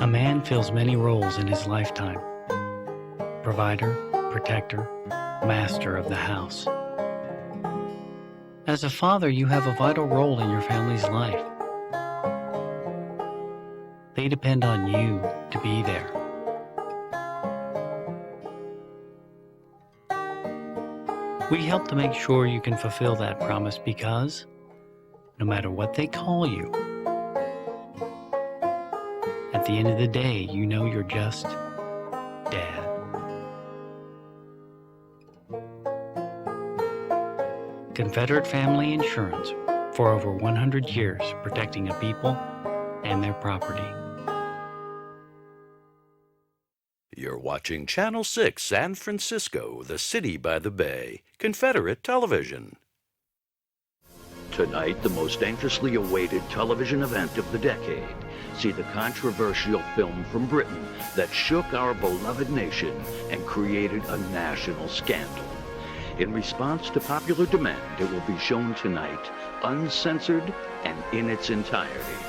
A man fills many roles in his lifetime: provider, protector, master of the house. As a father, you have a vital role in your family's life. They depend on you to be there. We help to make sure you can fulfill that promise because, no matter what they call you, at the end of the day, you know you're just Dad. Confederate Family Insurance, for over 100 years, protecting a people and their property. You're watching Channel 6 San Francisco, the city by the bay, Confederate television. Tonight, the most anxiously awaited television event of the decade. See the controversial film from Britain that shook our beloved nation and created a national scandal. In response to popular demand, it will be shown tonight, uncensored and in its entirety.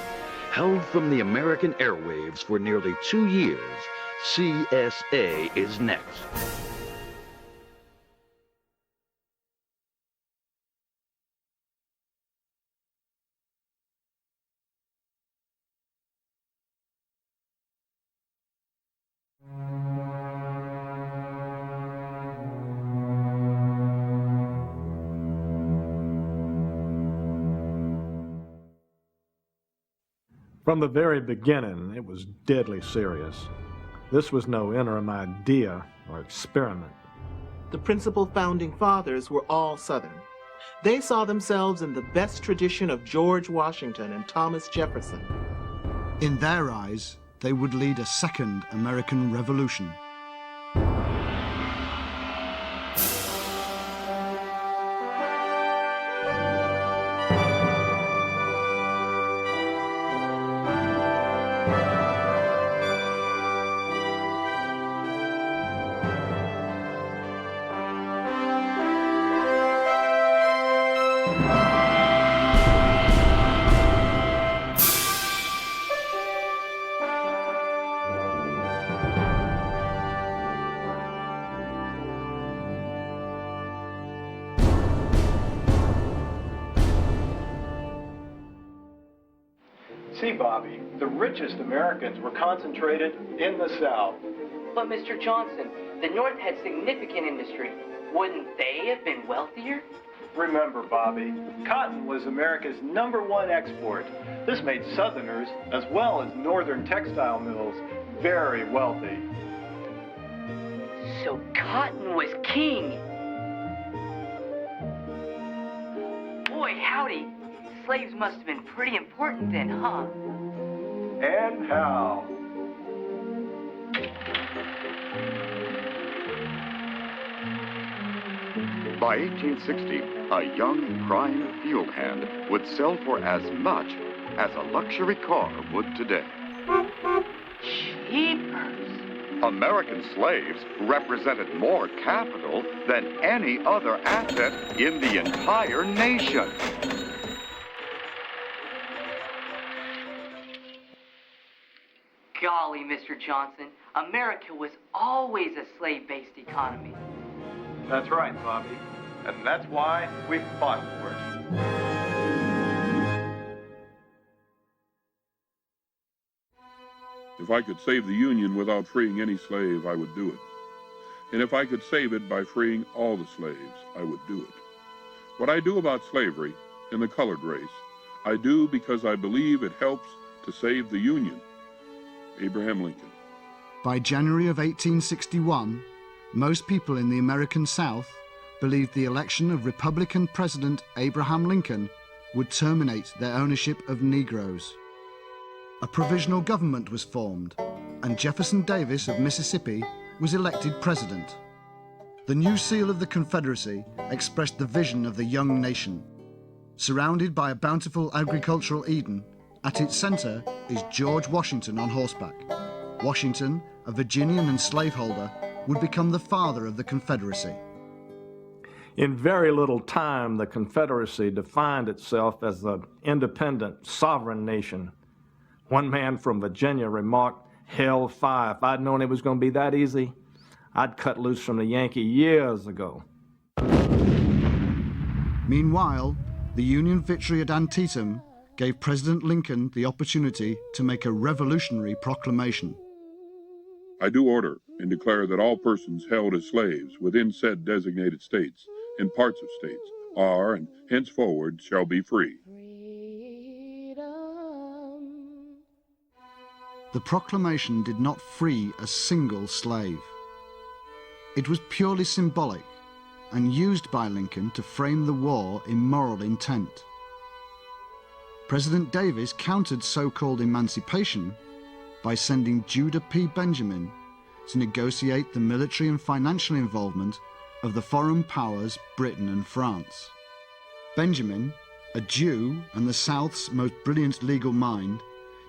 Held from the American airwaves for nearly 2 years, CSA is next. From the very beginning, it was deadly serious. This was no interim idea or experiment. The principal founding fathers were all Southern. They saw themselves in the best tradition of George Washington and Thomas Jefferson. In their eyes, they would lead a second American Revolution. See, Bobby, the richest Americans were concentrated in the South. But, Mr. Johnson, the North had significant industry. Wouldn't they have been wealthier? Remember, Bobby, cotton was America's #1 export. This made Southerners, as well as Northern textile mills, very wealthy. So cotton was king. Boy, howdy. Slaves must have been pretty important then, huh? And how? By 1860, a young prime field hand would sell for as much as a luxury car would today. Jeepers. American slaves represented more capital than any other asset in the entire nation. Golly, Mr. Johnson, America was always a slave-based economy. That's right, Bobby. And that's why we fought for it. If I could save the Union without freeing any slave, I would do it. And if I could save it by freeing all the slaves, I would do it. What I do about slavery and the colored race, I do because I believe it helps to save the Union. Abraham Lincoln. By January of 1861, most people in the American South believed the election of Republican President Abraham Lincoln would terminate their ownership of Negroes. A provisional government was formed, and Jefferson Davis of Mississippi was elected president. The new seal of the Confederacy expressed the vision of the young nation. Surrounded by a bountiful agricultural Eden, at its center is George Washington on horseback. Washington, a Virginian and slaveholder, would become the father of the Confederacy. In very little time, the Confederacy defined itself as an independent, sovereign nation. One man from Virginia remarked, Hellfire, if I'd known it was going to be that easy, I'd cut loose from the Yankee years ago. Meanwhile, the Union victory at Antietam gave President Lincoln the opportunity to make a revolutionary proclamation. I do order and declare that all persons held as slaves within said designated states and parts of states are and henceforward shall be free. The proclamation did not free a single slave. It was purely symbolic and used by Lincoln to frame the war in moral intent. President Davis countered so-called emancipation by sending Judah P. Benjamin to negotiate the military and financial involvement of the foreign powers Britain and France. Benjamin, a Jew and the South's most brilliant legal mind,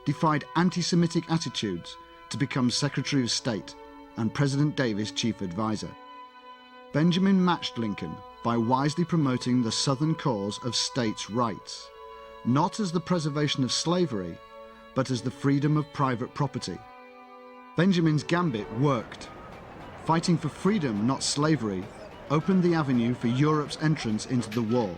defied anti-Semitic attitudes to become Secretary of State and President Davis' chief advisor. Benjamin matched Lincoln by wisely promoting the Southern cause of states' rights, not as the preservation of slavery, but as the freedom of private property. Benjamin's gambit worked. Fighting for freedom, not slavery, opened the avenue for Europe's entrance into the war.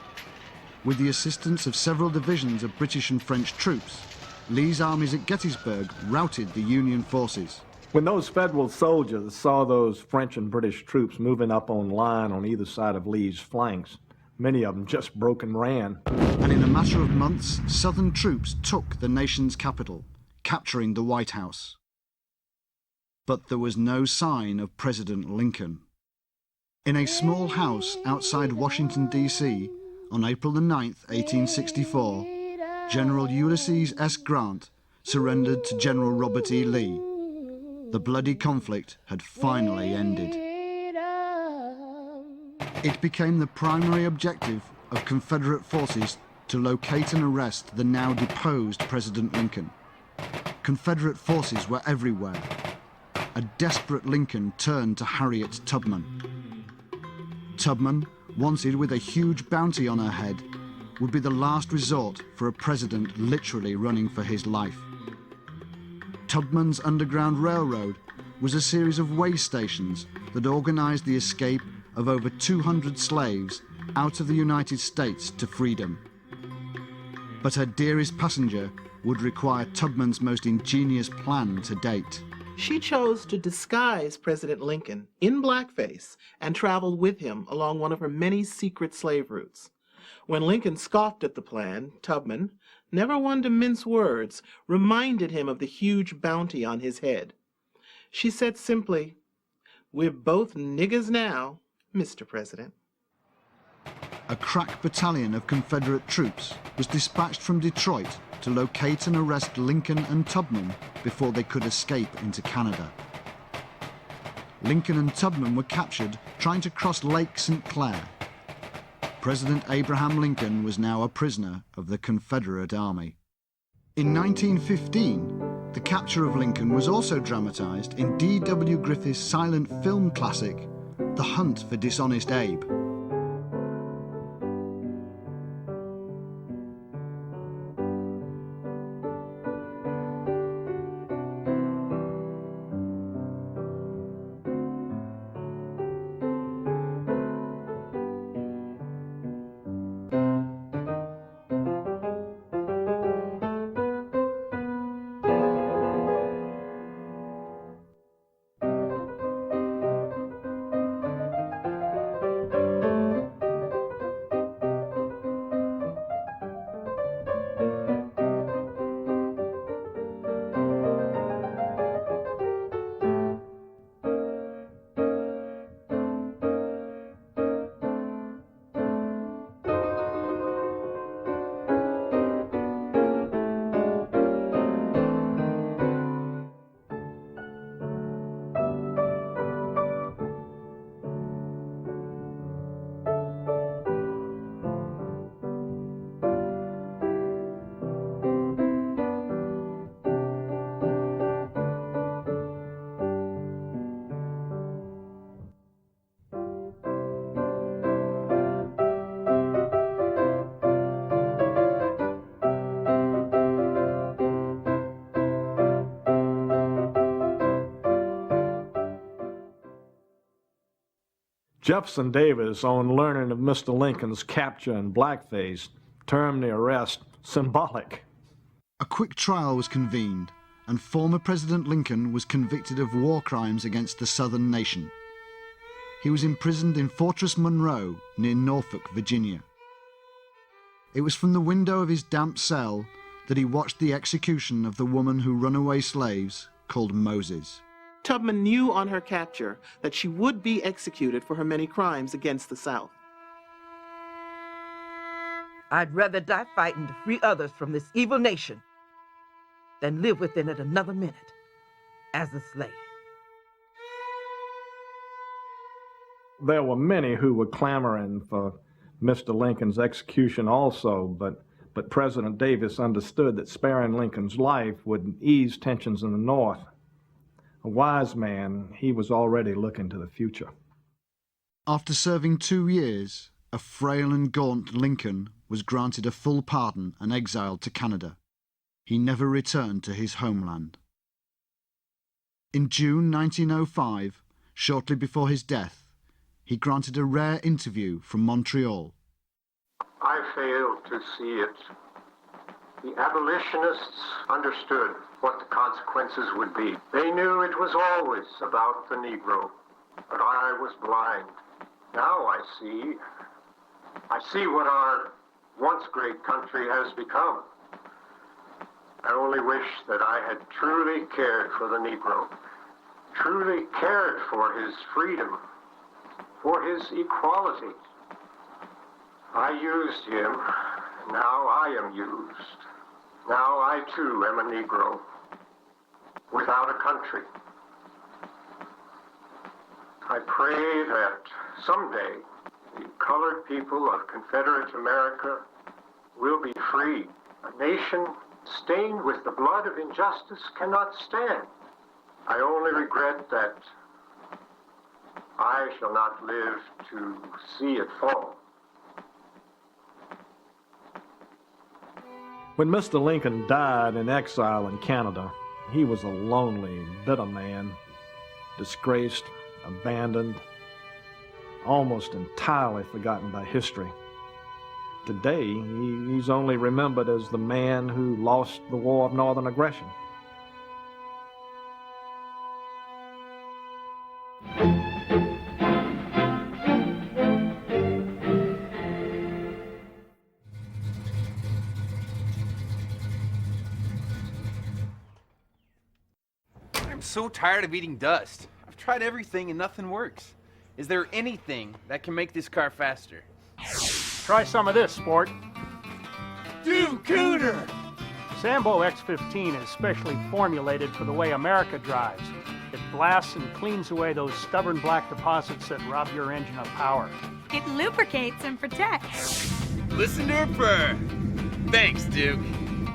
With the assistance of several divisions of British and French troops, Lee's armies at Gettysburg routed the Union forces. When those Federal soldiers saw those French and British troops moving up on line on either side of Lee's flanks, many of them just broke and ran. And in a matter of months, Southern troops took the nation's capital, capturing the White House. But there was no sign of President Lincoln. In a small house outside Washington, D.C., on April the 9th, 1864, General Ulysses S. Grant surrendered to General Robert E. Lee. The bloody conflict had finally ended. It became the primary objective of Confederate forces to locate and arrest the now deposed President Lincoln. Confederate forces were everywhere. A desperate Lincoln turned to Harriet Tubman. Tubman, wanted with a huge bounty on her head, would be the last resort for a president literally running for his life. Tubman's Underground Railroad was a series of way stations that organized the escape of over 200 slaves out of the United States to freedom. But her dearest passenger would require Tubman's most ingenious plan to date. She chose to disguise President Lincoln in blackface and traveled with him along one of her many secret slave routes. When Lincoln scoffed at the plan, Tubman, never one to mince words, reminded him of the huge bounty on his head. She said simply, "We're both niggers now, Mr. President." A crack battalion of Confederate troops was dispatched from Detroit to locate and arrest Lincoln and Tubman before they could escape into Canada. Lincoln and Tubman were captured trying to cross Lake St. Clair. President Abraham Lincoln was now a prisoner of the Confederate Army. In 1915, the capture of Lincoln was also dramatized in D.W. Griffith's silent film classic, The Hunt for Dishonest Abe. Jefferson Davis, on learning of Mr. Lincoln's capture in blackface, termed the arrest symbolic. A quick trial was convened, and former President Lincoln was convicted of war crimes against the Southern nation. He was imprisoned in Fortress Monroe near Norfolk, Virginia. It was from the window of his damp cell that he watched the execution of the woman who runaway slaves called Moses. Tubman knew on her capture that she would be executed for her many crimes against the South. I'd rather die fighting to free others from this evil nation than live within it another minute as a slave. There were many who were clamoring for Mr. Lincoln's execution also, but President Davis understood that sparing Lincoln's life would ease tensions in the North. A wise man, he was already looking to the future. After serving 2 years, a frail and gaunt Lincoln was granted a full pardon and exiled to Canada. He never returned to his homeland. In June 1905, shortly before his death, he granted a rare interview from Montreal. I failed to see it. The abolitionists understood what the consequences would be. They knew it was always about the Negro, but I was blind. Now I see what our once great country has become. I only wish that I had truly cared for the Negro, truly cared for his freedom, for his equality. I used him, now I am used. Now I too am a Negro, without a country. I pray that someday the colored people of Confederate America will be free. A nation stained with the blood of injustice cannot stand. I only regret that I shall not live to see it fall. When Mr. Lincoln died in exile in Canada, he was a lonely, bitter man, disgraced, abandoned, almost entirely forgotten by history. Today, he's only remembered as the man who lost the War of Northern Aggression. I'm so tired of eating dust. I've tried everything and nothing works. Is there anything that can make this car faster? Try some of this, sport. Dude, Cooter! Sambo X15 is specially formulated for the way America drives. It blasts and cleans away those stubborn black deposits that rob your engine of power. It lubricates and protects. Listen to her purr. Thanks, Duke.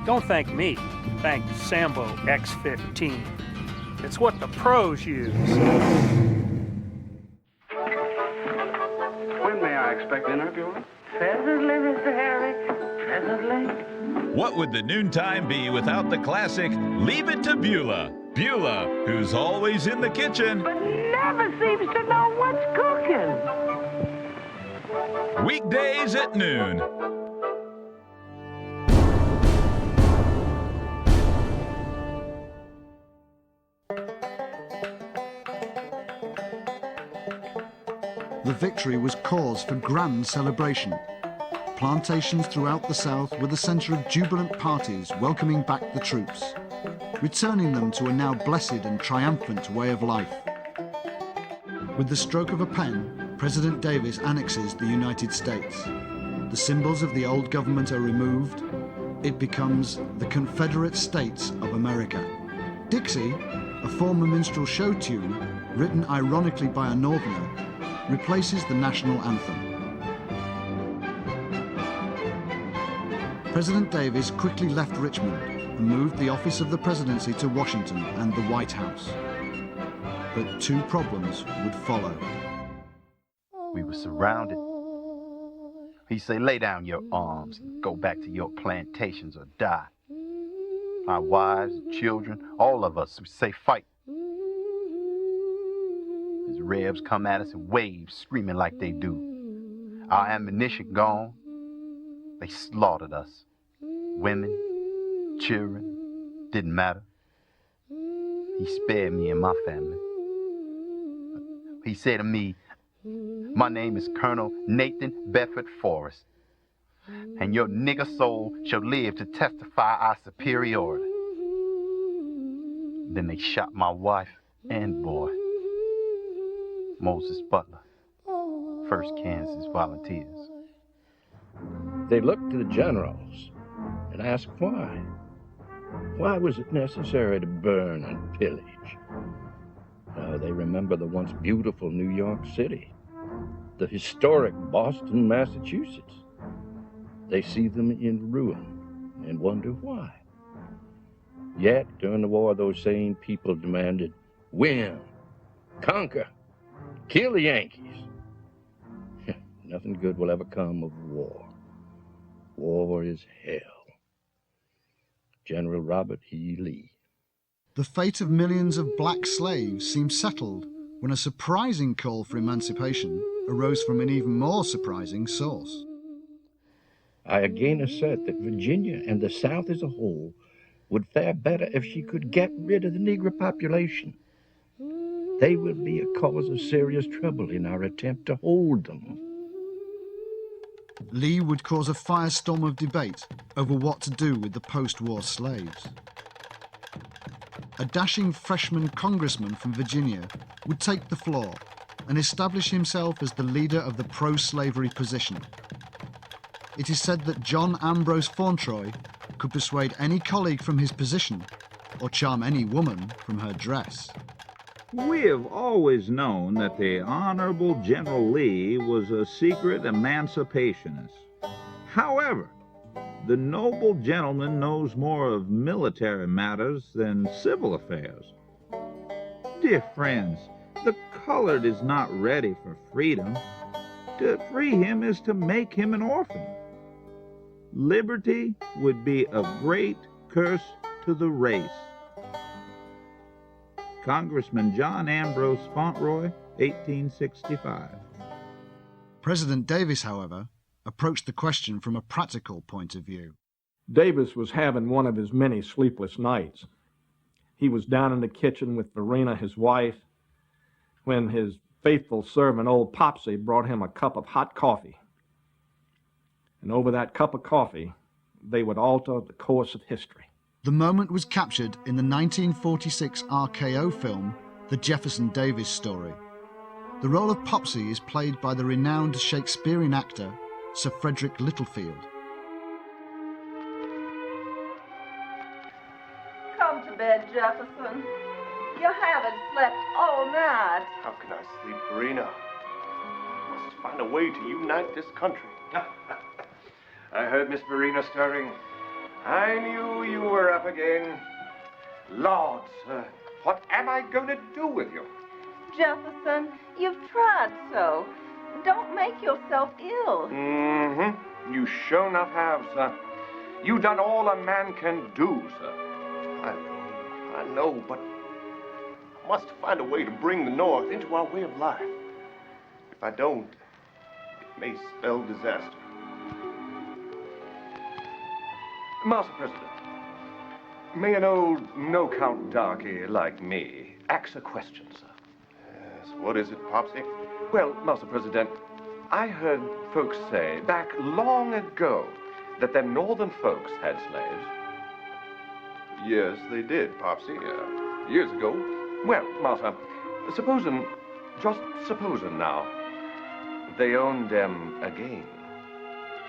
Don't thank me. Thank Sambo X15. It's what the pros use. When may I expect dinner, Beulah? Presently, Mr. Harry. Presently. What would the noontime be without the classic Leave It to Beulah? Beulah, who's always in the kitchen, but never seems to know what's cooking. Weekdays at noon. The victory was cause for grand celebration. Plantations throughout the South were the center of jubilant parties welcoming back the troops, returning them to a now blessed and triumphant way of life. With the stroke of a pen, President Davis annexes the United States. The symbols of the old government are removed. It becomes the Confederate States of America. Dixie, a former minstrel show tune, written ironically by a Northerner, replaces the national anthem. President Davis quickly left Richmond and moved the office of the presidency to Washington and the White House. But two problems would follow. We were surrounded. He said, lay down your arms and go back to your plantations or die. Our wives, children, all of us, we say fight. His Rebs come at us in waves, screaming like they do. Our ammunition gone. They slaughtered us. Women, children, didn't matter. He spared me and my family. He said to me, "My name is Colonel Nathan Bedford Forrest, and your nigger soul shall live to testify our superiority." Then they shot my wife and boy. Moses Butler, 1st Kansas Volunteers. They looked to the generals and asked why. Why was it necessary to burn and pillage? They remember the once beautiful New York City, the historic Boston, Massachusetts. They see them in ruin and wonder why. Yet, during the war, those same people demanded, win, conquer, kill the Yankees. Nothing good will ever come of war. War is hell. General Robert E. Lee. The fate of millions of black slaves seemed settled when a surprising call for emancipation arose from an even more surprising source. I again assert that Virginia and the South as a whole would fare better if she could get rid of the Negro population. They will be a cause of serious trouble in our attempt to hold them. Lee would cause a firestorm of debate over what to do with the post-war slaves. A dashing freshman congressman from Virginia would take the floor and establish himself as the leader of the pro-slavery position. It is said that John Ambrose Fauntroy could persuade any colleague from his position or charm any woman from her dress. We have always known that the Honorable General Lee was a secret emancipationist. However, the noble gentleman knows more of military matters than civil affairs. Dear friends, the colored is not ready for freedom. To free him is to make him an orphan. Liberty would be a great curse to the race. Congressman John Ambrose Fauntleroy, 1865. President Davis, however, approached the question from a practical point of view. Davis was having one of his many sleepless nights. He was down in the kitchen with Verena, his wife, when his faithful servant, old Popsy, brought him a cup of hot coffee. And over that cup of coffee, they would alter the course of history. The moment was captured in the 1946 RKO film, The Jefferson Davis Story. The role of Popsy is played by the renowned Shakespearean actor, Sir Frederick Littlefield. Come to bed, Jefferson. You haven't slept all night. How can I sleep, Verena? Must find a way to unite this country. I heard Miss Verena stirring. I knew you were up again. Lord, sir, what am I going to do with you? Jefferson, you've tried so. Don't make yourself ill. Mm-hmm. You sure enough have, sir. You've done all a man can do, sir. I know, but I must find a way to bring the North into our way of life. If I don't, it may spell disaster. Master President, may an old no-count darky like me ask a question, sir? Yes, what is it, Popsy? Well, Master President, I heard folks say back long ago that them northern folks had slaves. Yes, they did, Popsy, years ago. Well, Master, just supposing now, they owned them again,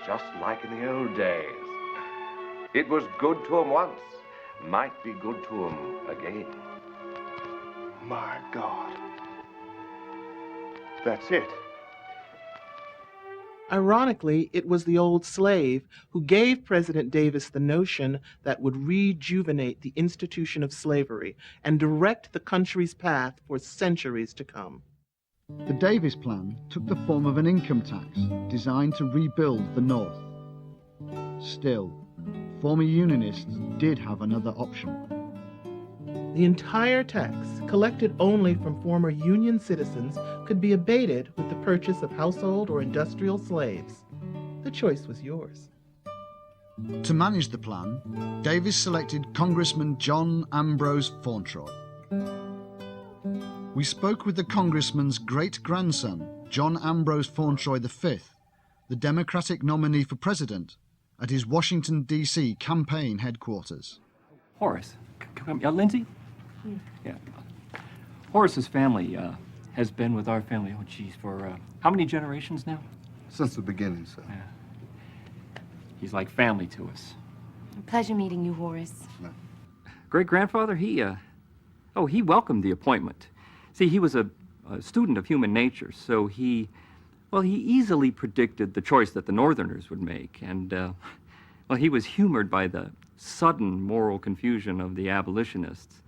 just like in the old days. It was good to 'em once, might be good to 'em again. My God. That's it. Ironically, it was the old slave who gave President Davis the notion that would rejuvenate the institution of slavery and direct the country's path for centuries to come. The Davis Plan took the form of an income tax designed to rebuild the North. Still, former Unionists did have another option. The entire tax, collected only from former Union citizens, could be abated with the purchase of household or industrial slaves. The choice was yours. To manage the plan, Davis selected Congressman John Ambrose Fauntroy. We spoke with the congressman's great-grandson, John Ambrose Fauntroy V, the Democratic nominee for president, at his Washington, D.C. campaign headquarters. Horace, come, Lindsay? Yeah. Horace's family has been with our family, oh geez, for how many generations now? Since the beginning, sir. Yeah. He's like family to us. Pleasure meeting you, Horace. Great-grandfather, he welcomed the appointment. See, he was a student of human nature, so he easily predicted the choice that the Northerners would make, and, he was humored by the sudden moral confusion of the abolitionists.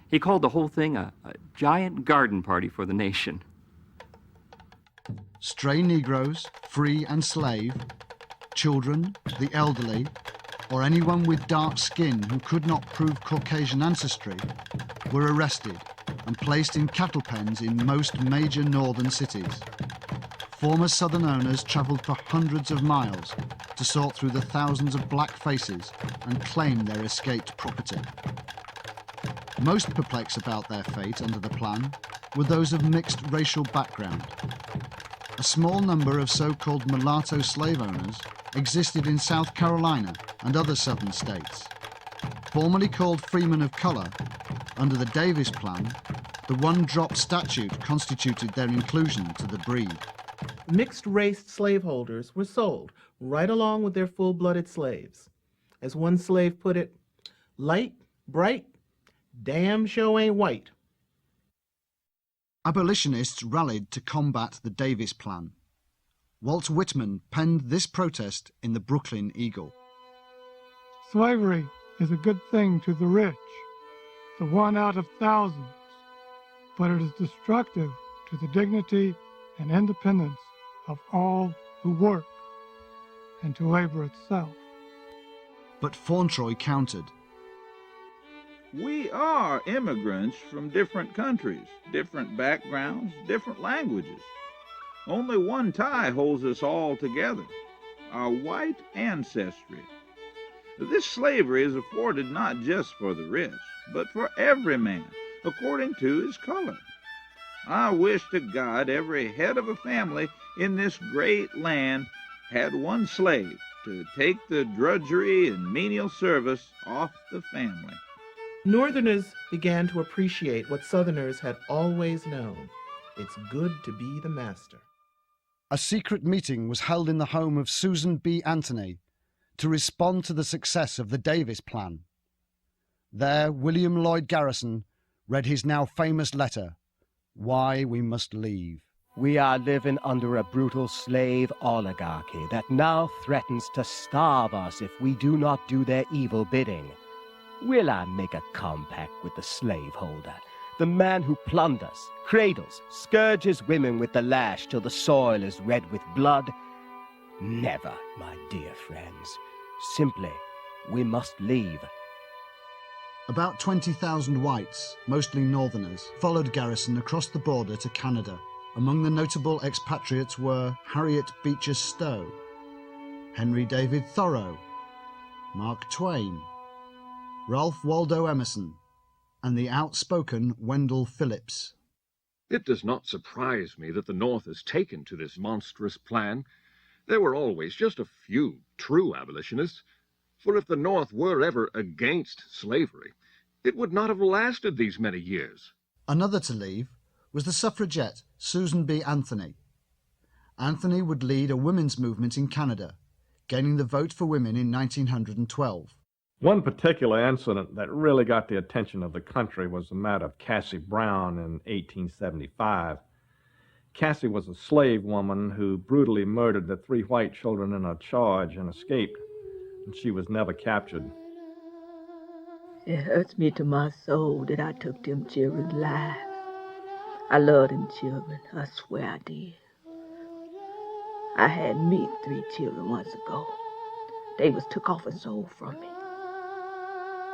He called the whole thing a giant garden party for the nation. Stray Negroes, free and slave, children, the elderly, or anyone with dark skin who could not prove Caucasian ancestry were arrested and placed in cattle pens in most major northern cities. Former Southern owners traveled for hundreds of miles to sort through the thousands of black faces and claim their escaped property. Most perplexed about their fate under the plan were those of mixed racial background. A small number of so-called mulatto slave owners existed in South Carolina and other southern states. Formerly called freemen of color, under the Davis Plan, the one-drop statute constituted their inclusion to the breed. Mixed-race slaveholders were sold right along with their full-blooded slaves. As one slave put it, light, bright, damn sure ain't white. Abolitionists rallied to combat the Davis Plan. Walt Whitman penned this protest in the Brooklyn Eagle. Slavery is a good thing to the rich, the one out of thousands, but it is destructive to the dignity and independence of all who work and to labor itself. But Fauntroy countered. We are immigrants from different countries, different backgrounds, different languages. Only one tie holds us all together, our white ancestry. This slavery is afforded not just for the rich, but for every man, according to his color. I wish to God every head of a family in this great land had one slave to take the drudgery and menial service off the family. Northerners began to appreciate what Southerners had always known. It's good to be the master. A secret meeting was held in the home of Susan B. Anthony to respond to the success of the Davis Plan. There, William Lloyd Garrison read his now famous letter, Why We Must Leave. We are living under a brutal slave oligarchy that now threatens to starve us if we do not do their evil bidding. Will I make a compact with the slaveholder, the man who plunders, cradles, scourges women with the lash till the soil is red with blood? Never, my dear friends. Simply, we must leave. About 20,000 whites, mostly Northerners, followed Garrison across the border to Canada. Among the notable expatriates were Harriet Beecher Stowe, Henry David Thoreau, Mark Twain, Ralph Waldo Emerson, and the outspoken Wendell Phillips. It does not surprise me that the North has taken to this monstrous plan. There were always just a few true abolitionists, for if the North were ever against slavery, it would not have lasted these many years. Another to leave was the suffragette Susan B. Anthony. Anthony would lead a women's movement in Canada, gaining the vote for women in 1912. One particular incident that really got the attention of the country was the matter of Cassie Brown in 1875. Cassie was a slave woman who brutally murdered the 3 white children in her charge and escaped, and she was never captured. It hurts me to my soul that I took them children's lives. I love them children, I swear I did. I had me 3 children once ago. They was took off and sold from me.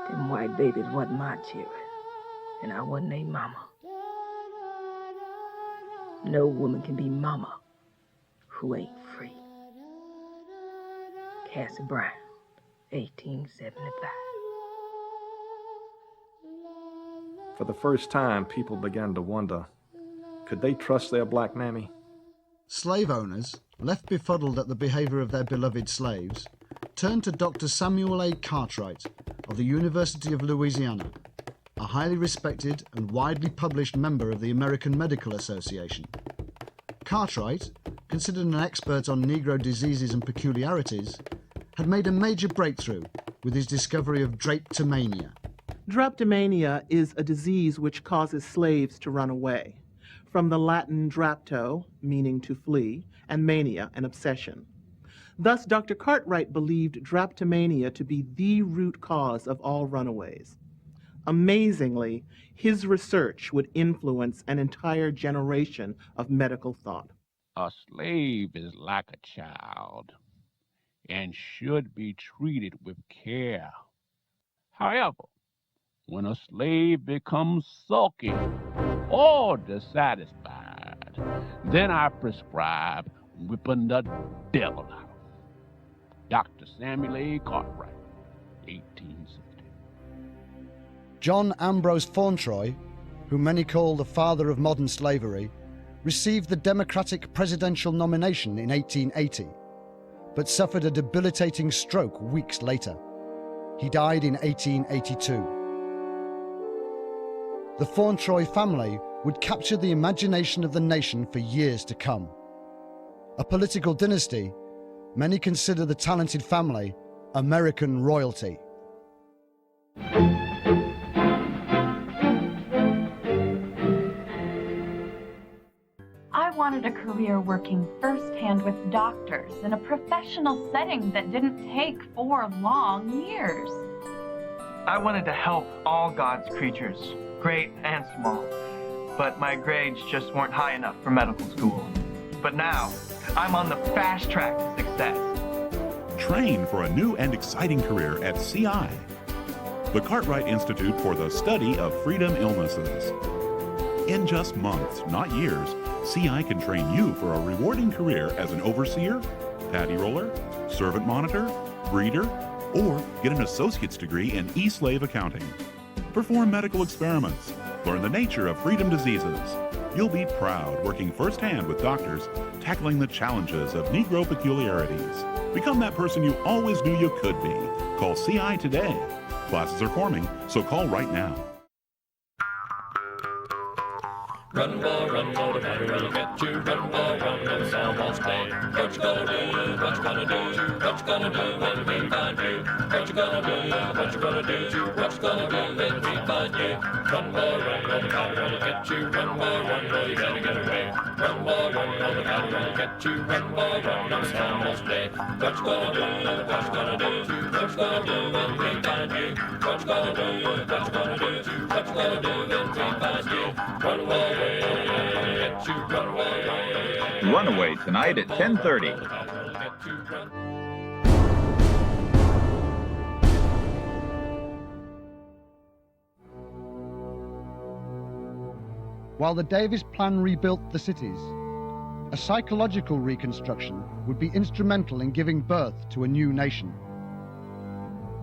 Them white babies wasn't my children. and I wasn't a mama. No woman can be mama who ain't free. Cassie Brown, 1875. For the first time, people began to wonder, could they trust their black mammy? Slave owners, left befuddled at the behavior of their beloved slaves, turned to Dr. Samuel A. Cartwright of the University of Louisiana, a highly respected and widely published member of the American Medical Association. Cartwright, considered an expert on Negro diseases and peculiarities, had made a major breakthrough with his discovery of drapetomania. Drapetomania is a disease which causes slaves to run away, from the Latin drapto, meaning to flee, and mania, an obsession. Thus, Dr. Cartwright believed drapetomania to be the root cause of all runaways. Amazingly, his research would influence an entire generation of medical thought. A slave is like a child and should be treated with care. However, when a slave becomes sulky or dissatisfied, then I prescribe whipping the devil out. Dr. Samuel A. Cartwright, 1860. John Ambrose Fauntroy, whom many call the father of modern slavery, received the Democratic presidential nomination in 1880, but suffered a debilitating stroke weeks later. He died in 1882. The Fauntroy family would capture the imagination of the nation for years to come. A political dynasty, many consider the talented family American royalty. I wanted a career working firsthand with doctors in a professional setting that didn't take 4 long years. I wanted to help all God's creatures, great and small, but my grades just weren't high enough for medical school. But now, I'm on the fast track to success. Train for a new and exciting career at CI, the Cartwright Institute for the Study of Freedom Illnesses. In just months, not years, CI can train you for a rewarding career as an overseer, paddy roller, servant monitor, breeder, or get an associate's degree in e-slave accounting. Perform medical experiments, learn the nature of freedom diseases. You'll be proud working firsthand with doctors, tackling the challenges of Negro peculiarities. Become that person you always knew you could be. Call CI today. Classes are forming, so call right now. Run, boy, the battery will get you. Run, boy, run, no song won't stay. What you gonna do? What you gonna do? What you gonna do when we find you? What you gonna do? What you gonna do? What you gonna do when we find you? Run, boy, the battery will get you. Run, boy, you gotta get away. Run, boy, the battery will get you. Run, boy, no song won't stay. What you gonna do? What you gonna do? What you gonna do when we find you? What you gonna do? What you gonna do? What you gonna do when we find you? Run, boy. Runaway tonight at 10:30. While the Davis Plan rebuilt the cities, a psychological reconstruction would be instrumental in giving birth to a new nation.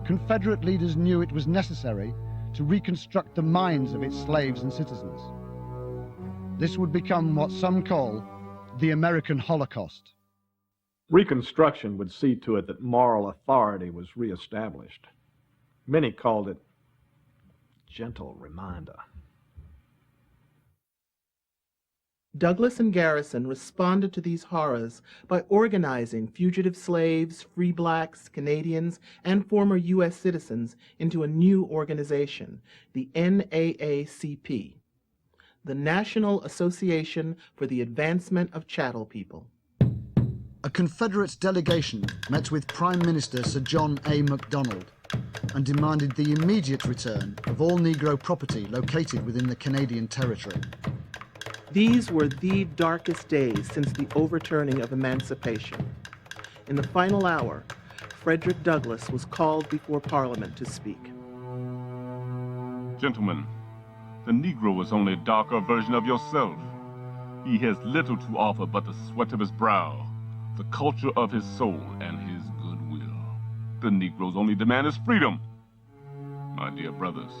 Confederate leaders knew it was necessary to reconstruct the minds of its slaves and citizens. This would become what some call the American Holocaust. Reconstruction would see to it that moral authority was reestablished. Many called it gentle reminder. Douglas and Garrison responded to these horrors by organizing fugitive slaves, free blacks, Canadians, and former U.S. citizens into a new organization, the NAACP, the National Association for the Advancement of Chattel People. A Confederate delegation met with Prime Minister Sir John A. Macdonald and demanded the immediate return of all Negro property located within the Canadian territory. These were the darkest days since the overturning of emancipation. In the final hour, Frederick Douglass was called before Parliament to speak. Gentlemen, The Negro is only a darker version of yourself. He has little to offer but the sweat of his brow, the culture of his soul, and his goodwill. The Negro's only demand is freedom. My dear brothers,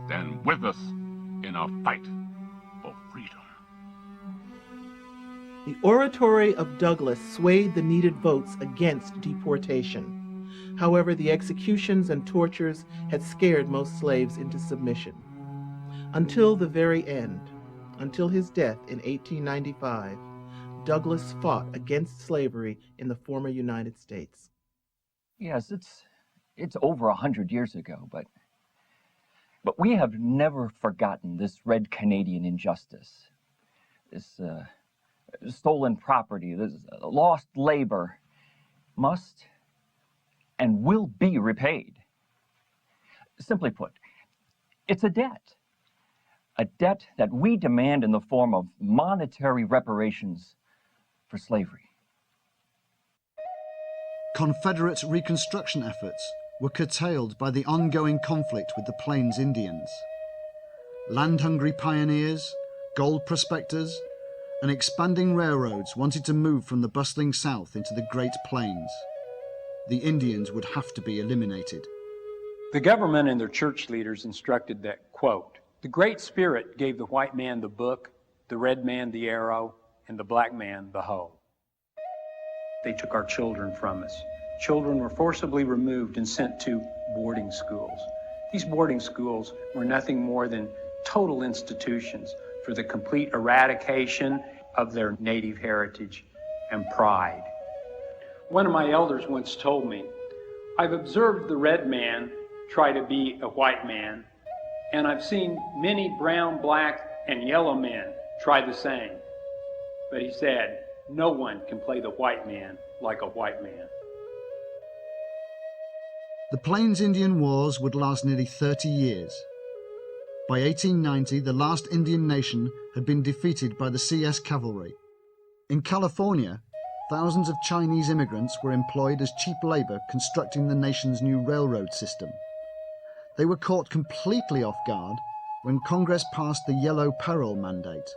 stand with us in our fight for freedom. The oratory of Douglas swayed the needed votes against deportation. However, the executions and tortures had scared most slaves into submission. Until the very end, until his death in 1895, Douglas fought against slavery in the former United States. Yes, it's over 100 years ago, but we have never forgotten this red Canadian injustice, this stolen property, this lost labor must and will be repaid. Simply put, it's a debt that we demand in the form of monetary reparations for slavery. Confederate Reconstruction efforts were curtailed by the ongoing conflict with the Plains Indians. Land-hungry pioneers, gold prospectors, and expanding railroads wanted to move from the bustling South into the Great Plains. The Indians would have to be eliminated. The government and their church leaders instructed that, quote, "The Great Spirit gave the white man the book, the red man the arrow, and the black man the hoe." They took our children from us. Children were forcibly removed and sent to boarding schools. These boarding schools were nothing more than total institutions for the complete eradication of their native heritage and pride. One of my elders once told me, "I've observed the red man try to be a white man, and I've seen many brown, black, and yellow men try the same." But he said, "No one can play the white man like a white man." The Plains Indian Wars would last nearly 30 years. By 1890, the last Indian nation had been defeated by the CS Cavalry. In California, thousands of Chinese immigrants were employed as cheap labor constructing the nation's new railroad system. They were caught completely off guard when Congress passed the Yellow Peril Mandate.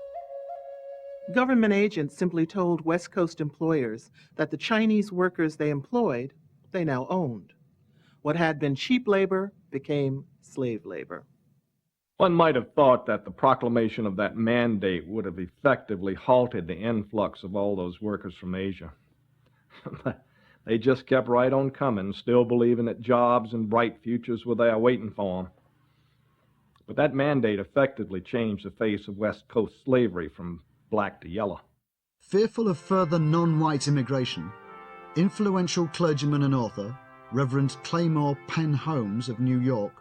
Government agents simply told West Coast employers that the Chinese workers they employed, they now owned. What had been cheap labor became slave labor. One might have thought that the proclamation of that mandate would have effectively halted the influx of all those workers from Asia. But they just kept right on coming, still believing that jobs and bright futures were there waiting for them. But that mandate effectively changed the face of West Coast slavery from black to yellow. Fearful of further non-white immigration, influential clergyman and author, Reverend Claymore Penn Holmes of New York,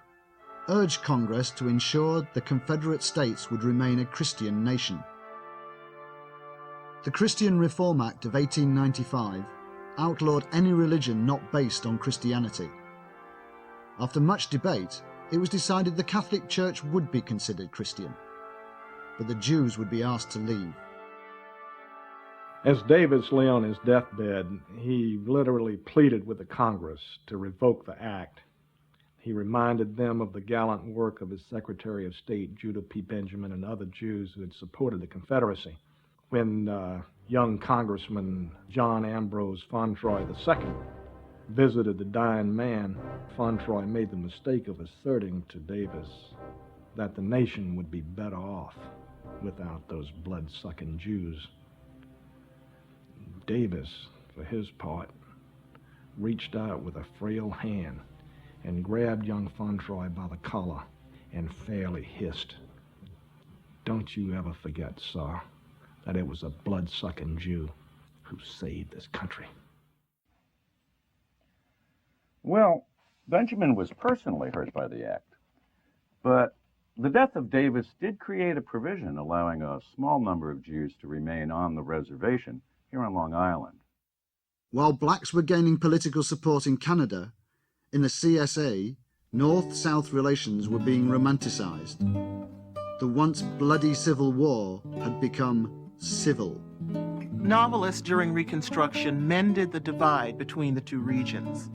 urged Congress to ensure the Confederate States would remain a Christian nation. The Christian Reform Act of 1895 outlawed any religion not based on Christianity. After much debate, it was decided the Catholic Church would be considered Christian, but the Jews would be asked to leave. As Davis lay on his deathbed, he literally pleaded with the Congress to revoke the act. He reminded them of the gallant work of his Secretary of State, Judah P. Benjamin, and other Jews who had supported the Confederacy. When young Congressman John Ambrose Fauntroy II visited the dying man, Fauntroy made the mistake of asserting to Davis that the nation would be better off without those blood-sucking Jews. Davis, for his part, reached out with a frail hand and grabbed young Fauntroy by the collar and fairly hissed, "Don't you ever forget, sir, that it was a blood-sucking Jew who saved this country." Well, Benjamin was personally hurt by the act, but the death of Davis did create a provision allowing a small number of Jews to remain on the reservation here on Long Island. While blacks were gaining political support in Canada, in the CSA, North-South relations were being romanticized. The once bloody Civil War had become civil. Novelists during Reconstruction mended the divide between the two regions.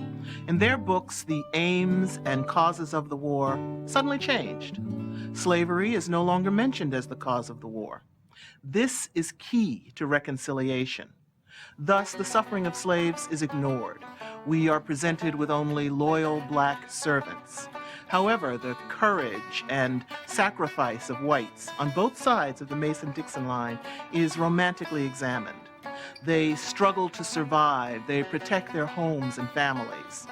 In their books, the aims and causes of the war suddenly changed. Slavery is no longer mentioned as the cause of the war. This is key to reconciliation. Thus, the suffering of slaves is ignored. We are presented with only loyal black servants. However, the courage and sacrifice of whites on both sides of the Mason-Dixon line is romantically examined. They struggle to survive. They protect their homes and families.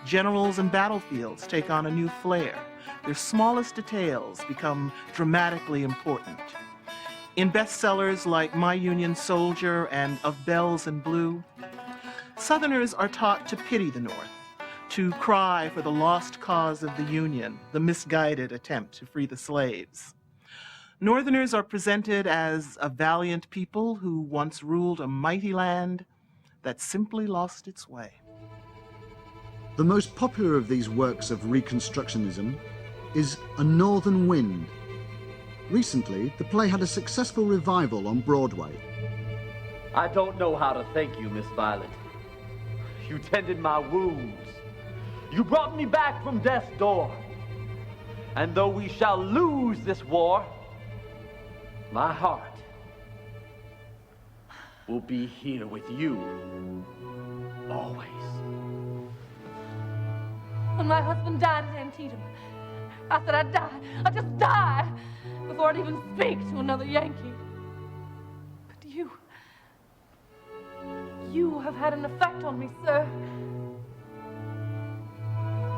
Generals and battlefields take on a new flair. Their smallest details become dramatically important. In bestsellers like My Union Soldier and Of Bells and Blue, Southerners are taught to pity the North, to cry for the lost cause of the Union, the misguided attempt to free the slaves. Northerners are presented as a valiant people who once ruled a mighty land that simply lost its way. The most popular of these works of Reconstructionism is A Northern Wind. Recently, the play had a successful revival on Broadway. I don't know how to thank you, Miss Violet. You tended my wounds. You brought me back from death's door. And though we shall lose this war, my heart will be here with you always. When my husband died at Antietam, I said I'd die. I'd just die before I'd even speak to another Yankee. But you have had an effect on me, sir.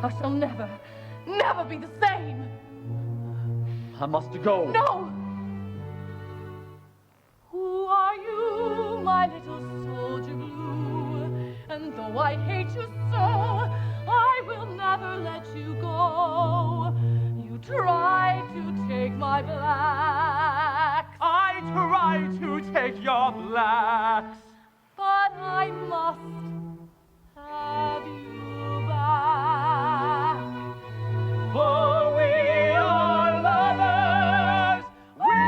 I shall never, never be the same. I must go. No! Who are you, my little soldier blue? And though I hate you so, I will never let you go. You try to take my blacks. I try to take your blacks. But I must have you back. For we are lovers, we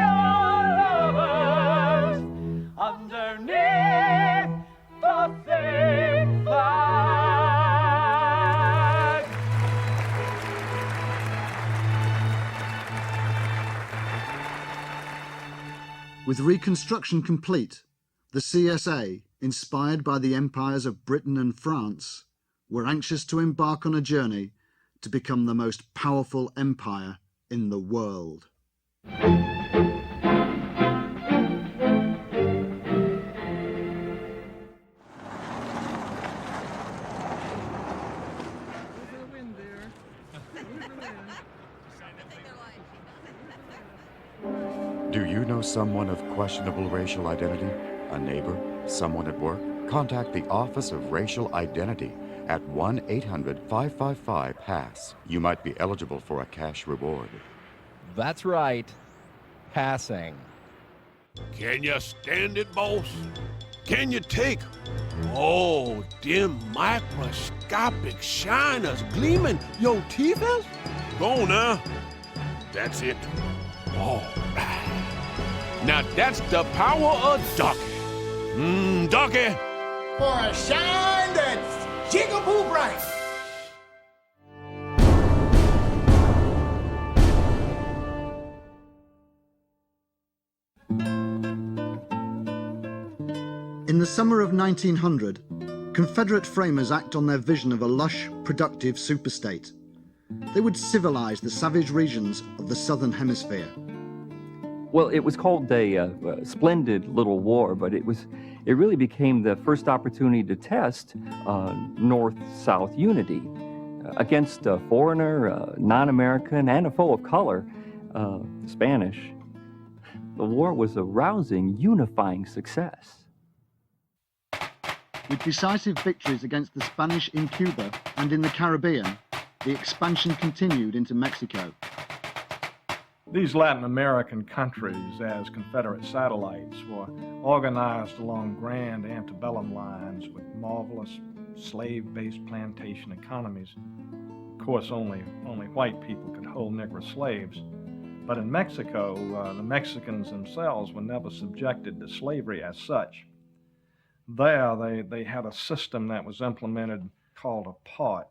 are lovers, underneath the same flag. With Reconstruction complete, the CSA, inspired by the empires of Britain and France, were anxious to embark on a journey to become the most powerful empire in the world. Do you know someone of questionable racial identity? A neighbor? Someone at work? Contact the Office of Racial Identity at 1-800-555-PASS. You might be eligible for a cash reward. That's right. Passing. Can you stand it, boss? Can you take? Oh, them microscopic shiners gleaming your teeth is? Go on now. That's it. All right. Now that's the power of Ducky. Ducky. For a shine that's jigaboo bright. In the summer of 1900, Confederate framers act on their vision of a lush, productive superstate. They would civilize the savage regions of the Southern Hemisphere. Well, it was called a splendid little war, but it really became the first opportunity to test North-South unity against a foreigner, non-American, and a foe of color, Spanish. The war was a rousing, unifying success. With decisive victories against the Spanish in Cuba and in the Caribbean, the expansion continued into Mexico. These Latin American countries, as Confederate satellites, were organized along grand antebellum lines with marvelous slave-based plantation economies. Of course, only white people could hold Negro slaves, But in Mexico, the Mexicans themselves were never subjected to slavery as such. There, they had a system that was implemented called a part,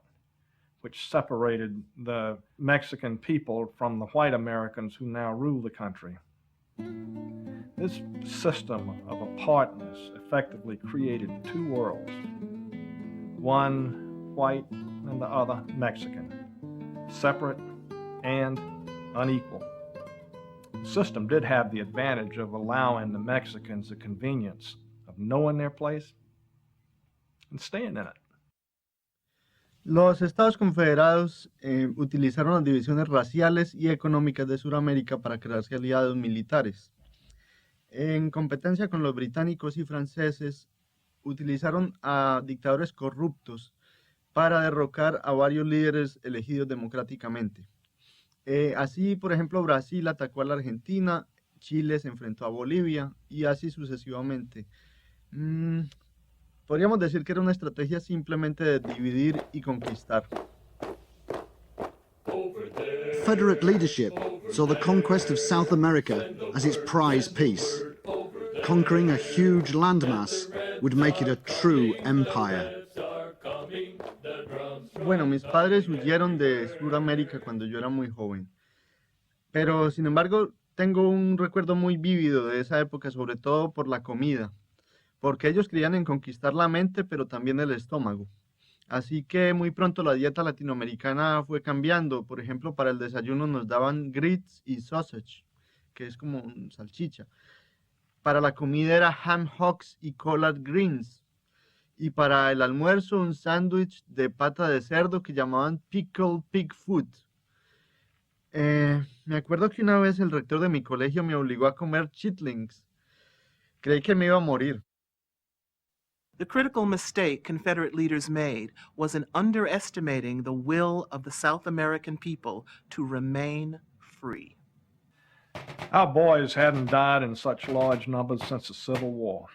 which separated the Mexican people from the white Americans who now rule the country. This system of apartness effectively created two worlds, one white and the other Mexican, separate and unequal. The system did have the advantage of allowing the Mexicans the convenience of knowing their place and staying in it. Los Estados Confederados utilizaron las divisiones raciales y económicas de Sudamérica para crearse aliados militares. En competencia con los británicos y franceses, utilizaron a dictadores corruptos para derrocar a varios líderes elegidos democráticamente. Así, por ejemplo, Brasil atacó a la Argentina, Chile se enfrentó a Bolivia y así sucesivamente. Podríamos decir que era una estrategia simplemente de dividir y conquistar. Confederate leadership saw the conquest of South America as its prize piece. Conquering a huge landmass would make it a true empire. Bueno, mis padres huyeron de Sudamérica cuando yo era muy joven. Pero, sin embargo, tengo un recuerdo muy vívido de esa época, sobre todo por la comida. Porque ellos creían en conquistar la mente, pero también el estómago. Así que muy pronto la dieta latinoamericana fue cambiando. Por ejemplo, para el desayuno nos daban grits y sausage, que es como salchicha. Para la comida era ham hocks y collard greens. Y para el almuerzo un sándwich de pata de cerdo que llamaban pickled pig foot. Me acuerdo que una vez el rector de mi colegio me obligó a comer chitlings. Creí que me iba a morir. The critical mistake Confederate leaders made was in underestimating the will of the South American people to remain free. Our boys hadn't died in such large numbers since the Civil War.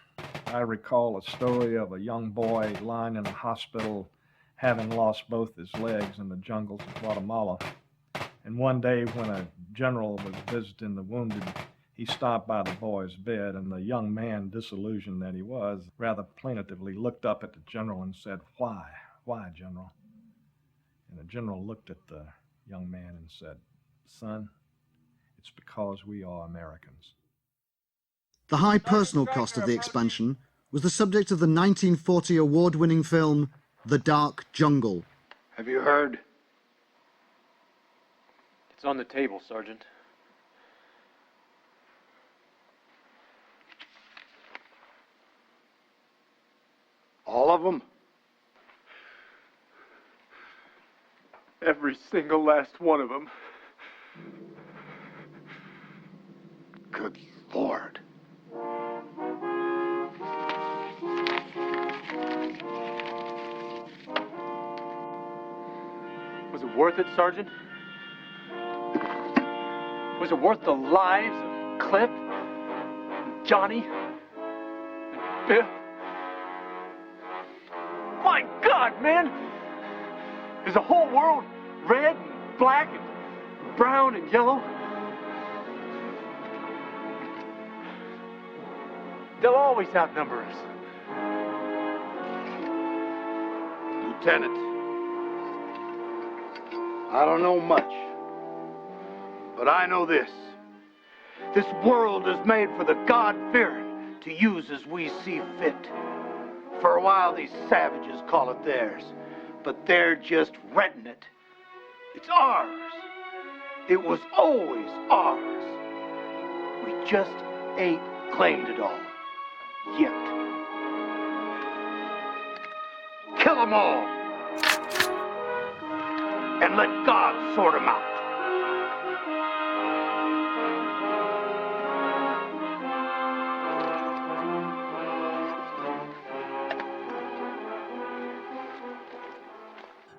I recall a story of a young boy lying in a hospital having lost both his legs in the jungles of Guatemala. And one day when a general was visiting the wounded, he stopped by the boy's bed, and the young man, disillusioned that he was, rather plaintively looked up at the general and said, "Why? Why, General?" And the general looked at the young man and said, "Son, it's because we are Americans." The high personal cost of the expansion was the subject of the 1940 award-winning film The Dark Jungle. Have you heard? It's on the table, Sergeant. All of them? Every single last one of them. Good Lord. Was it worth it, Sergeant? Was it worth the lives of Cliff, and Johnny, and Biff? My God, man! Is the whole world red and black and brown and yellow? They'll always outnumber us. Lieutenant, I don't know much, but I know this. This world is made for the God-fearing to use as we see fit. For a while, these savages call it theirs, but they're just renting it. It's ours. It was always ours. We just ain't claimed it all. Yet. Kill them all. And let God sort them out.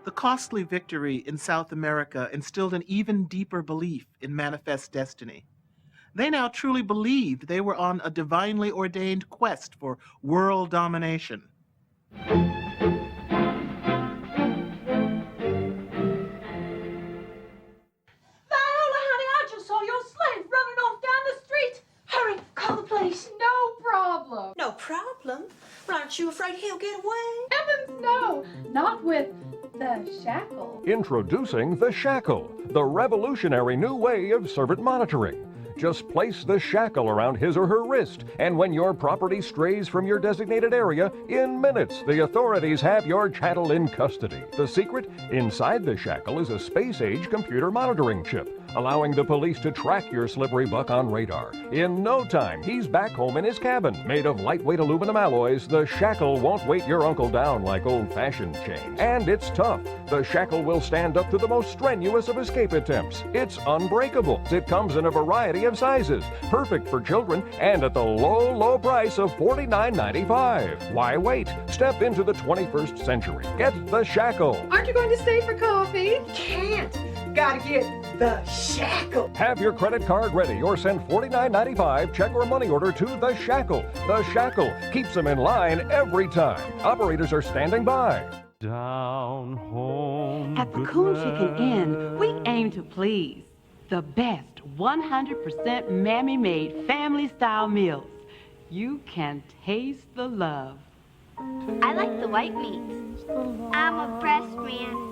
The costly victory in South America instilled an even deeper belief in manifest destiny. They now truly believed they were on a divinely ordained quest for world domination. Viola, honey, I just saw your Aren't you afraid he'll get away? Heavens, no! Not with the shackle. Introducing the Shackle, the revolutionary new way of servant monitoring. Just place the shackle around his or her wrist, and when your property strays from your designated area, in minutes, the authorities have your chattel in custody. The secret? Inside the shackle is a space-age computer monitoring chip, allowing the police to track your slippery buck on radar. In no time, he's back home in his cabin. Made of lightweight aluminum alloys, the shackle won't weight your uncle down like old-fashioned chains. And it's tough. The shackle will stand up to the most strenuous of escape attempts. It's unbreakable. It comes in a variety of sizes, perfect for children, and at the low, low price of $49.95. Why wait? Step into the 21st century. Get the shackle. Aren't you going to stay for coffee? Can't. Gotta get the shackle. Have your credit card ready or send $49.95 check or money order to the shackle. The shackle keeps them in line every time. Operators are standing by. Down home. At the Coon Chicken Inn, we aim to please. The best 100% mammy-made family-style meals. You can taste the love. I like the white meat. I'm a breast man.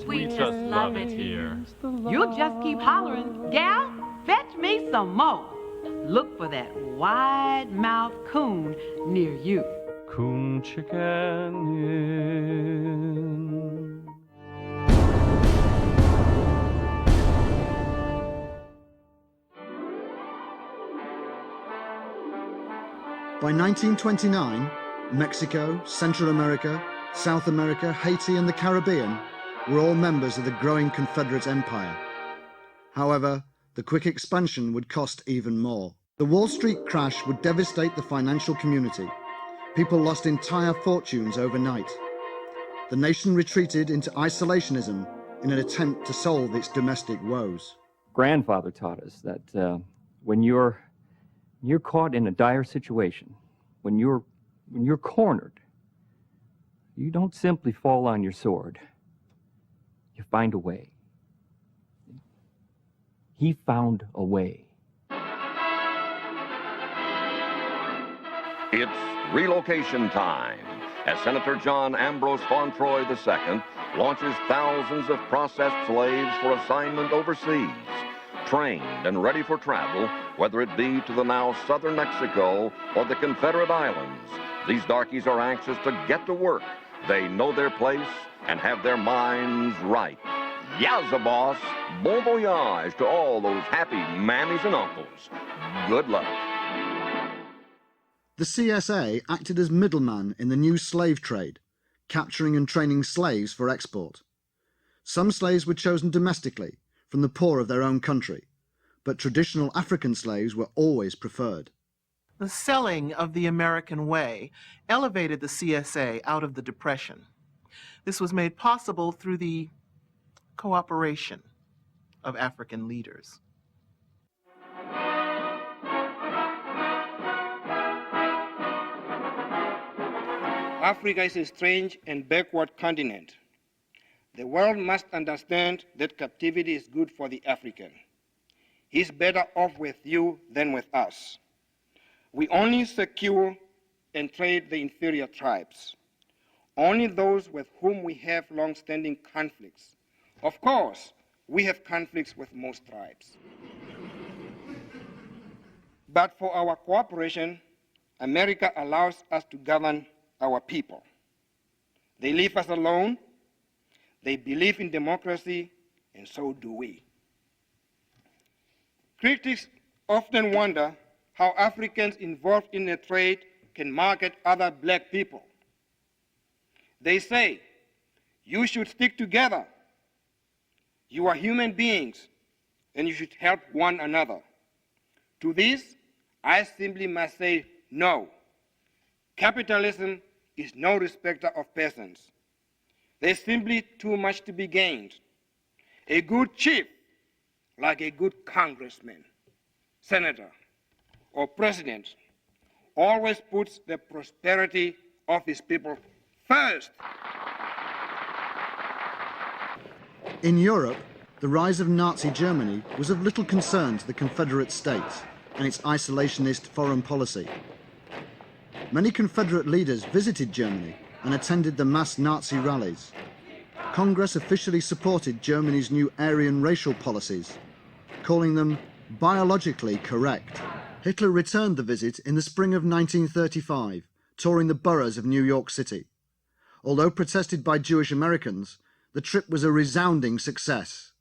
We just love it here. You'll just keep hollering, gal, fetch me some more. Look for that wide-mouthed coon near you. Coon Chicken Inn. By 1929, Mexico, Central America, South America, Haiti, and the Caribbean were all members of the growing Confederate empire. However, the quick expansion would cost even more. The Wall Street crash would devastate the financial community. People lost entire fortunes overnight. The nation retreated into isolationism in an attempt to solve its domestic woes. Grandfather taught us that when you're caught in a dire situation, when you're cornered, you don't simply fall on your sword. You find a way. He found a way. It's relocation time as Senator John Ambrose Fauntroy II launches thousands of processed slaves for assignment overseas, trained and ready for travel, whether it be to the now southern Mexico or the Confederate Islands. These darkies are anxious to get to work. They know their place and have their minds right. Yowza, boss. Bon voyage to all those happy mammies and uncles. Good luck. The CSA acted as middleman in the new slave trade, capturing and training slaves for export. Some slaves were chosen domestically, from the poor of their own country, but traditional African slaves were always preferred. The selling of the American way elevated the CSA out of the Depression. This was made possible through the cooperation of African leaders. Africa is a strange and backward continent. The world must understand that captivity is good for the African. He's better off with you than with us. We only secure and trade the inferior tribes, only those with whom we have long-standing conflicts. Of course, we have conflicts with most tribes. But for our cooperation, America allows us to govern our people. They leave us alone. They believe in democracy, and so do we. Critics often wonder how Africans involved in the trade can market other black people. They say, you should stick together. You are human beings, and you should help one another. To this, I simply must say no. Capitalism is no respecter of persons. There's simply too much to be gained. A good chief, like a good congressman, senator, or president, always puts the prosperity of his people first. In Europe, the rise of Nazi Germany was of little concern to the Confederate States and its isolationist foreign policy. Many Confederate leaders visited Germany and attended the mass Nazi rallies. Congress officially supported Germany's new Aryan racial policies, calling them biologically correct. Hitler returned the visit in the spring of 1935, touring the boroughs of New York City. Although protested by Jewish Americans, the trip was a resounding success.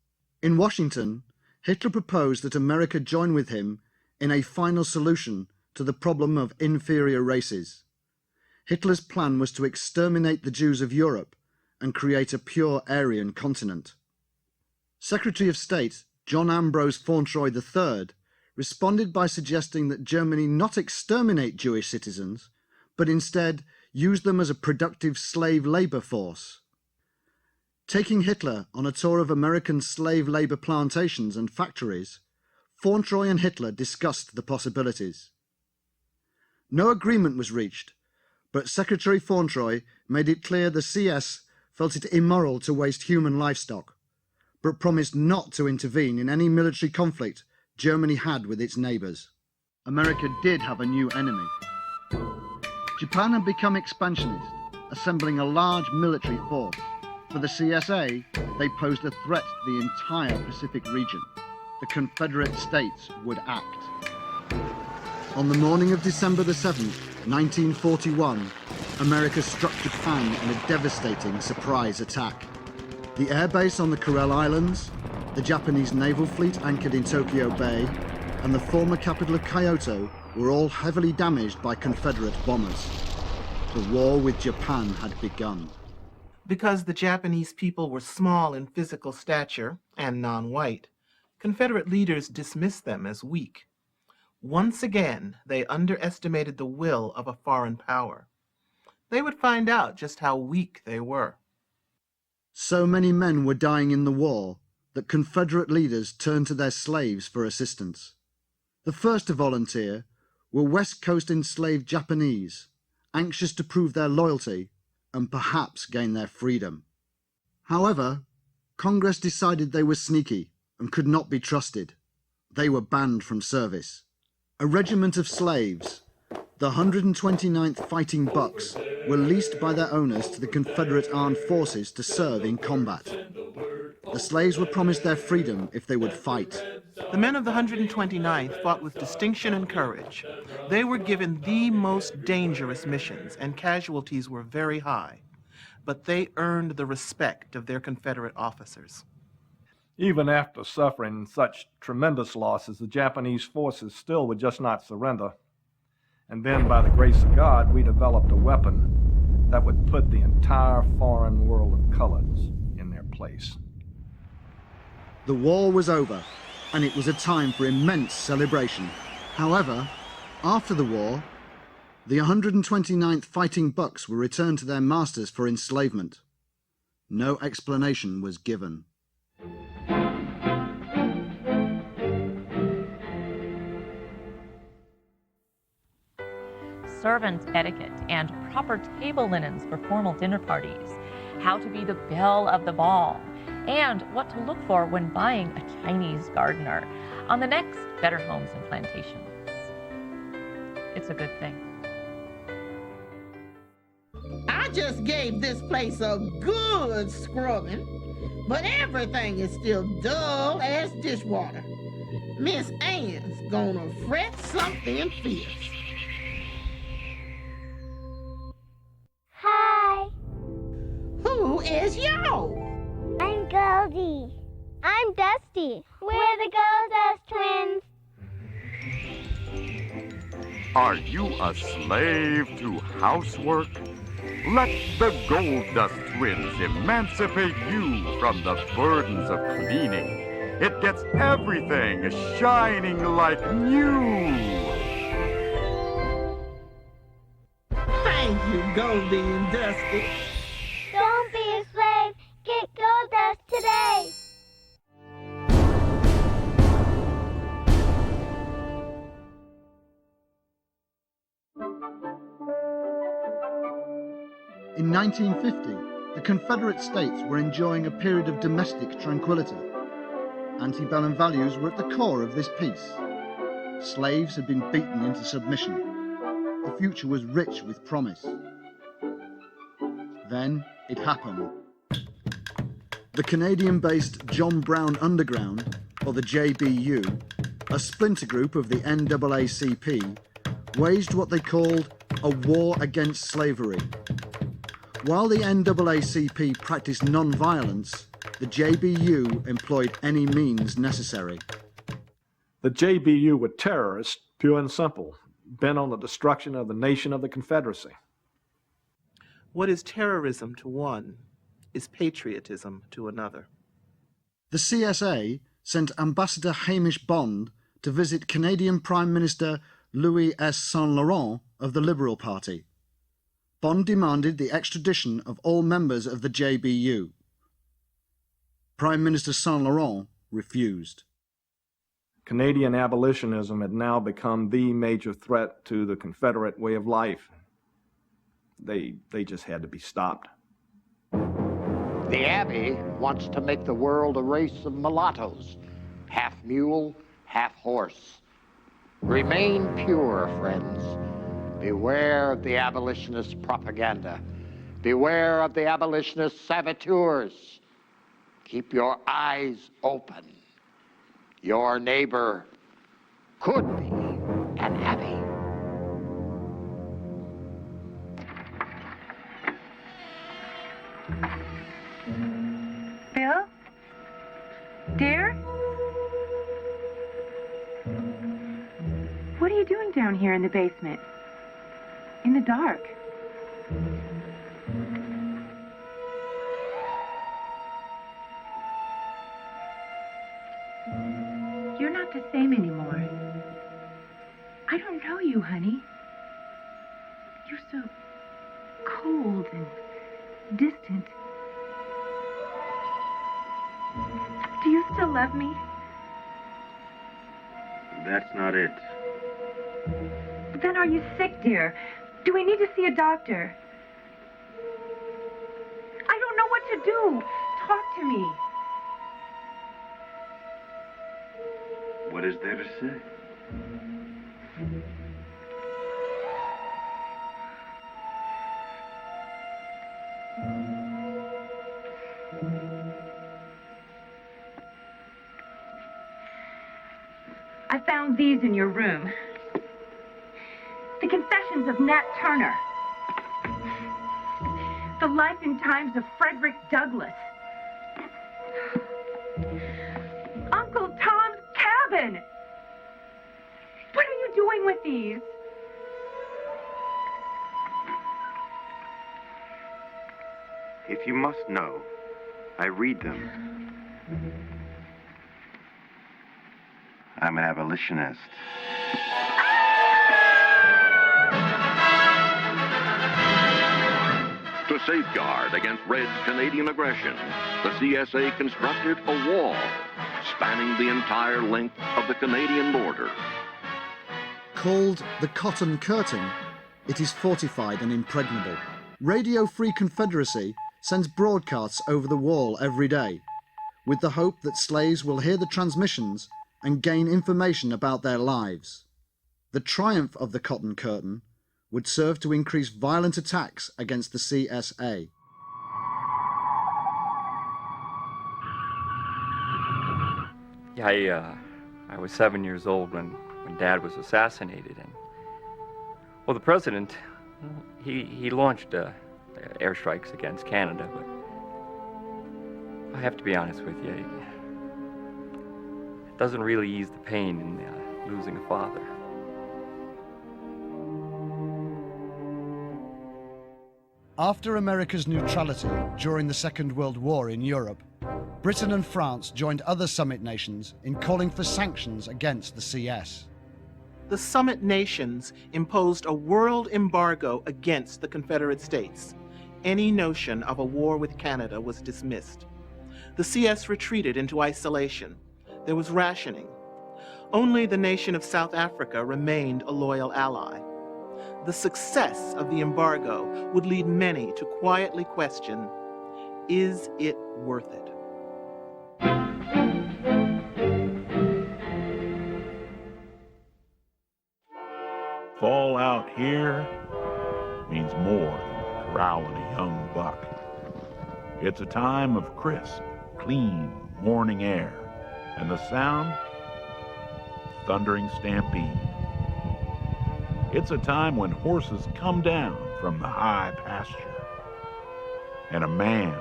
In Washington, Hitler proposed that America join with him in a final solution to the problem of inferior races. Hitler's plan was to exterminate the Jews of Europe and create a pure Aryan continent. Secretary of State John Ambrose Fauntroy III responded by suggesting that Germany not exterminate Jewish citizens, but instead use them as a productive slave labor force. Taking Hitler on a tour of American slave labor plantations and factories, Fauntroy and Hitler discussed the possibilities. No agreement was reached, but Secretary Fauntroy made it clear the CS felt it immoral to waste human livestock, but promised not to intervene in any military conflict Germany had with its neighbours. America did have a new enemy. Japan had become expansionist, assembling a large military force. For the CSA, they posed a threat to the entire Pacific region. The Confederate States would act. On the morning of December the 7th, 1941, America struck Japan in a devastating surprise attack. The airbase on the Kuril Islands, the Japanese naval fleet anchored in Tokyo Bay, and the former capital of Kyoto were all heavily damaged by Confederate bombers. The war with Japan had begun. Because the Japanese people were small in physical stature and non-white, Confederate leaders dismissed them as weak. Once again, they underestimated the will of a foreign power. They would find out just how weak they were. So many men were dying in the war that Confederate leaders turned to their slaves for assistance. The first to volunteer were West Coast enslaved Japanese, anxious to prove their loyalty and perhaps gain their freedom. However, Congress decided they were sneaky and could not be trusted. They were banned from service. A regiment of slaves, the 129th Fighting Bucks, were leased by their owners to the Confederate Armed Forces to serve in combat. The slaves were promised their freedom if they would fight. The men of the 129th fought with distinction and courage. They were given the most dangerous missions, and casualties were very high. But they earned the respect of their Confederate officers. Even after suffering such tremendous losses, the Japanese forces still would just not surrender. And then, by the grace of God, we developed a weapon that would put the entire foreign world of colors in their place. The war was over, and it was a time for immense celebration. However, after the war, the 129th Fighting Bucks were returned to their masters for enslavement. No explanation was given. Servant etiquette and proper table linens for formal dinner parties, how to be the belle of the ball, and what to look for when buying a Chinese gardener on the next Better Homes and Plantations. It's a good thing. I just gave this place a good scrubbing, but everything is still dull as dishwater. Miss Ann's gonna fret something fierce. Hi. Who is you? I'm Goldie. I'm Dusty. We're the Goldust twins. Are you a slave to housework? Let the Goldust twins emancipate you from the burdens of cleaning. It gets everything shining like new. Thank you, Goldie and Dusty. Don't be a slave. Get Goldust today. In 1950, the Confederate States were enjoying a period of domestic tranquility. Antebellum values were at the core of this peace. Slaves had been beaten into submission. the future was rich with promise. Then it happened. The Canadian-based John Brown Underground, or the JBU, a splinter group of the NAACP, waged what they called a war against slavery. While the NAACP practiced non-violence, the JBU employed any means necessary. The JBU were terrorists, pure and simple, bent on the destruction of the nation of the Confederacy. What is terrorism to one is patriotism to another. The CSA sent Ambassador Hamish Bond to visit Canadian Prime Minister Louis S. Saint Laurent of the Liberal Party. Bond demanded the extradition of all members of the JBU. Prime Minister Saint Laurent refused. Canadian abolitionism had now become the major threat to the Confederate way of life. They just had to be stopped. The Abbey wants to make the world a race of mulattoes, half mule, half horse. Remain pure, friends. Beware of the abolitionist propaganda. Beware of the abolitionist saboteurs. Keep your eyes open. Your neighbor could be an Abbey. Bill? Dear? What are you doing down here in the basement? In the dark? You're not the same anymore. I don't know you, honey. You're so cold and distant. Do you still love me? That's not it. Then are you sick, dear? Do we need to see a doctor? I don't know what to do. Talk to me. What is there to say? I found these in your room. The Confessions of Nat Turner. The Life and Times of Frederick Douglass. Uncle Tom's Cabin. What are you doing with these? If you must know, I read them. I'm an abolitionist. To safeguard against Red's Canadian aggression, the CSA constructed a wall spanning the entire length of the Canadian border. Called the Cotton Curtain, it is fortified and impregnable. Radio Free Confederacy sends broadcasts over the wall every day, with the hope that slaves will hear the transmissions and gain information about their lives. The triumph of the Cotton Curtain would serve to increase violent attacks against the CSA. Yeah, I was 7 years old when Dad was assassinated, and well, the president, he launched airstrikes against Canada, but I have to be honest with you, it doesn't really ease the pain in losing a father. After America's neutrality during the Second World War in Europe, Britain and France joined other summit nations in calling for sanctions against the CS. The summit nations imposed a world embargo against the Confederate States. Any notion of a war with Canada was dismissed. The CS retreated into isolation. There was rationing. Only the nation of South Africa remained a loyal ally. The success of the embargo would lead many to quietly question, is it worth it? Fallout here means more than corralling a young buck. It's a time of crisp, clean morning air and the sound of thundering stampede. It's a time when horses come down from the high pasture and a man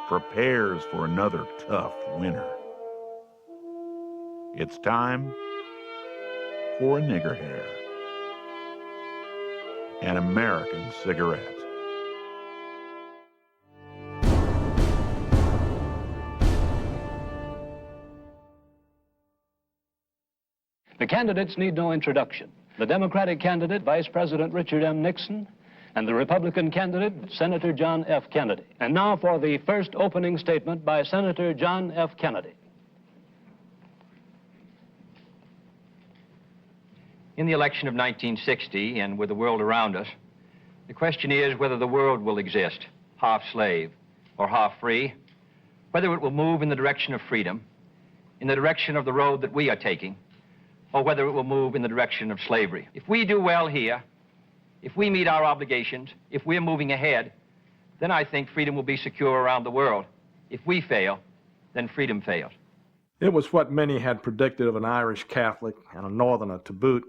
prepares for another tough winter. It's time for a nigger hair, an American cigarette. The candidates need no introduction. The Democratic candidate, Vice President Richard M. Nixon, and the Republican candidate, Senator John F. Kennedy. And now for the first opening statement by Senator John F. Kennedy. In the election of 1960, and with the world around us, the question is whether the world will exist, half slave or half free, whether it will move in the direction of freedom, in the direction of the road that we are taking, or whether it will move in the direction of slavery. If we do well here, if we meet our obligations, if we're moving ahead, then I think freedom will be secure around the world. If we fail, then freedom fails. It was what many had predicted of an Irish Catholic and a Northerner to boot.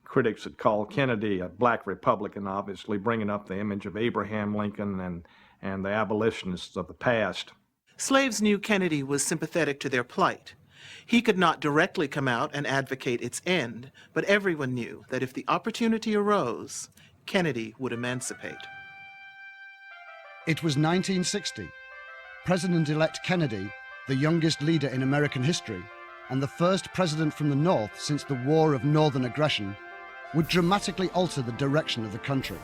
Critics had called Kennedy a black Republican, obviously bringing up the image of Abraham Lincoln and the abolitionists of the past. Slaves knew Kennedy was sympathetic to their plight. He could not directly come out and advocate its end, but everyone knew that if the opportunity arose, Kennedy would emancipate. It was 1960. President-elect Kennedy, the youngest leader in American history, and the first president from the North since the War of Northern Aggression, would dramatically alter the direction of the country.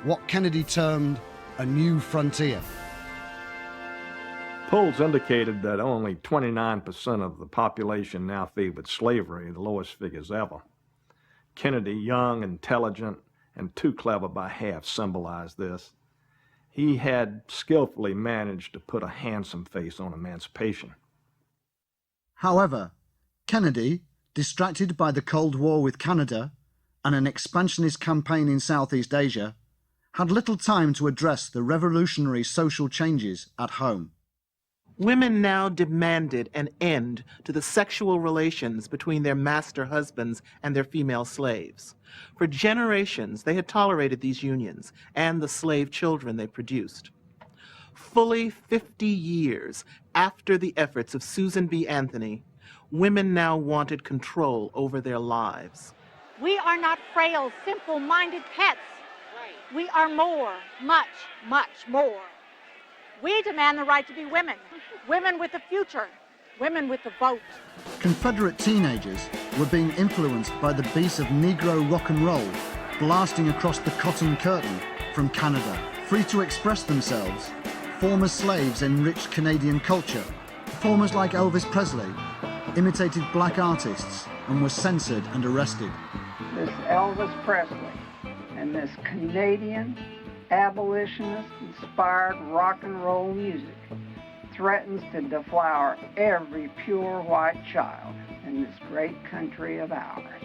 What Kennedy termed a new frontier. Polls indicated that only 29% of the population now favored slavery, the lowest figures ever. Kennedy, young, intelligent, and too clever by half, symbolized this. He had skillfully managed to put a handsome face on emancipation. However, Kennedy, distracted by the Cold War with Canada and an expansionist campaign in Southeast Asia, had little time to address the revolutionary social changes at home. Women now demanded an end to the sexual relations between their master husbands and their female slaves. For generations, they had tolerated these unions and the slave children they produced. Fully 50 years after the efforts of Susan B. Anthony, women now wanted control over their lives. We are not frail, simple-minded pets. We are more, much, much more. We demand the right to be women, women with a future, women with the vote. Confederate teenagers were being influenced by the beats of Negro rock and roll blasting across the Cotton Curtain from Canada. Free to express themselves, former slaves enriched Canadian culture. Performers like Elvis Presley imitated black artists and were censored and arrested. This Elvis Presley and this Canadian abolitionist-inspired rock and roll music threatens to deflower every pure white child in this great country of ours.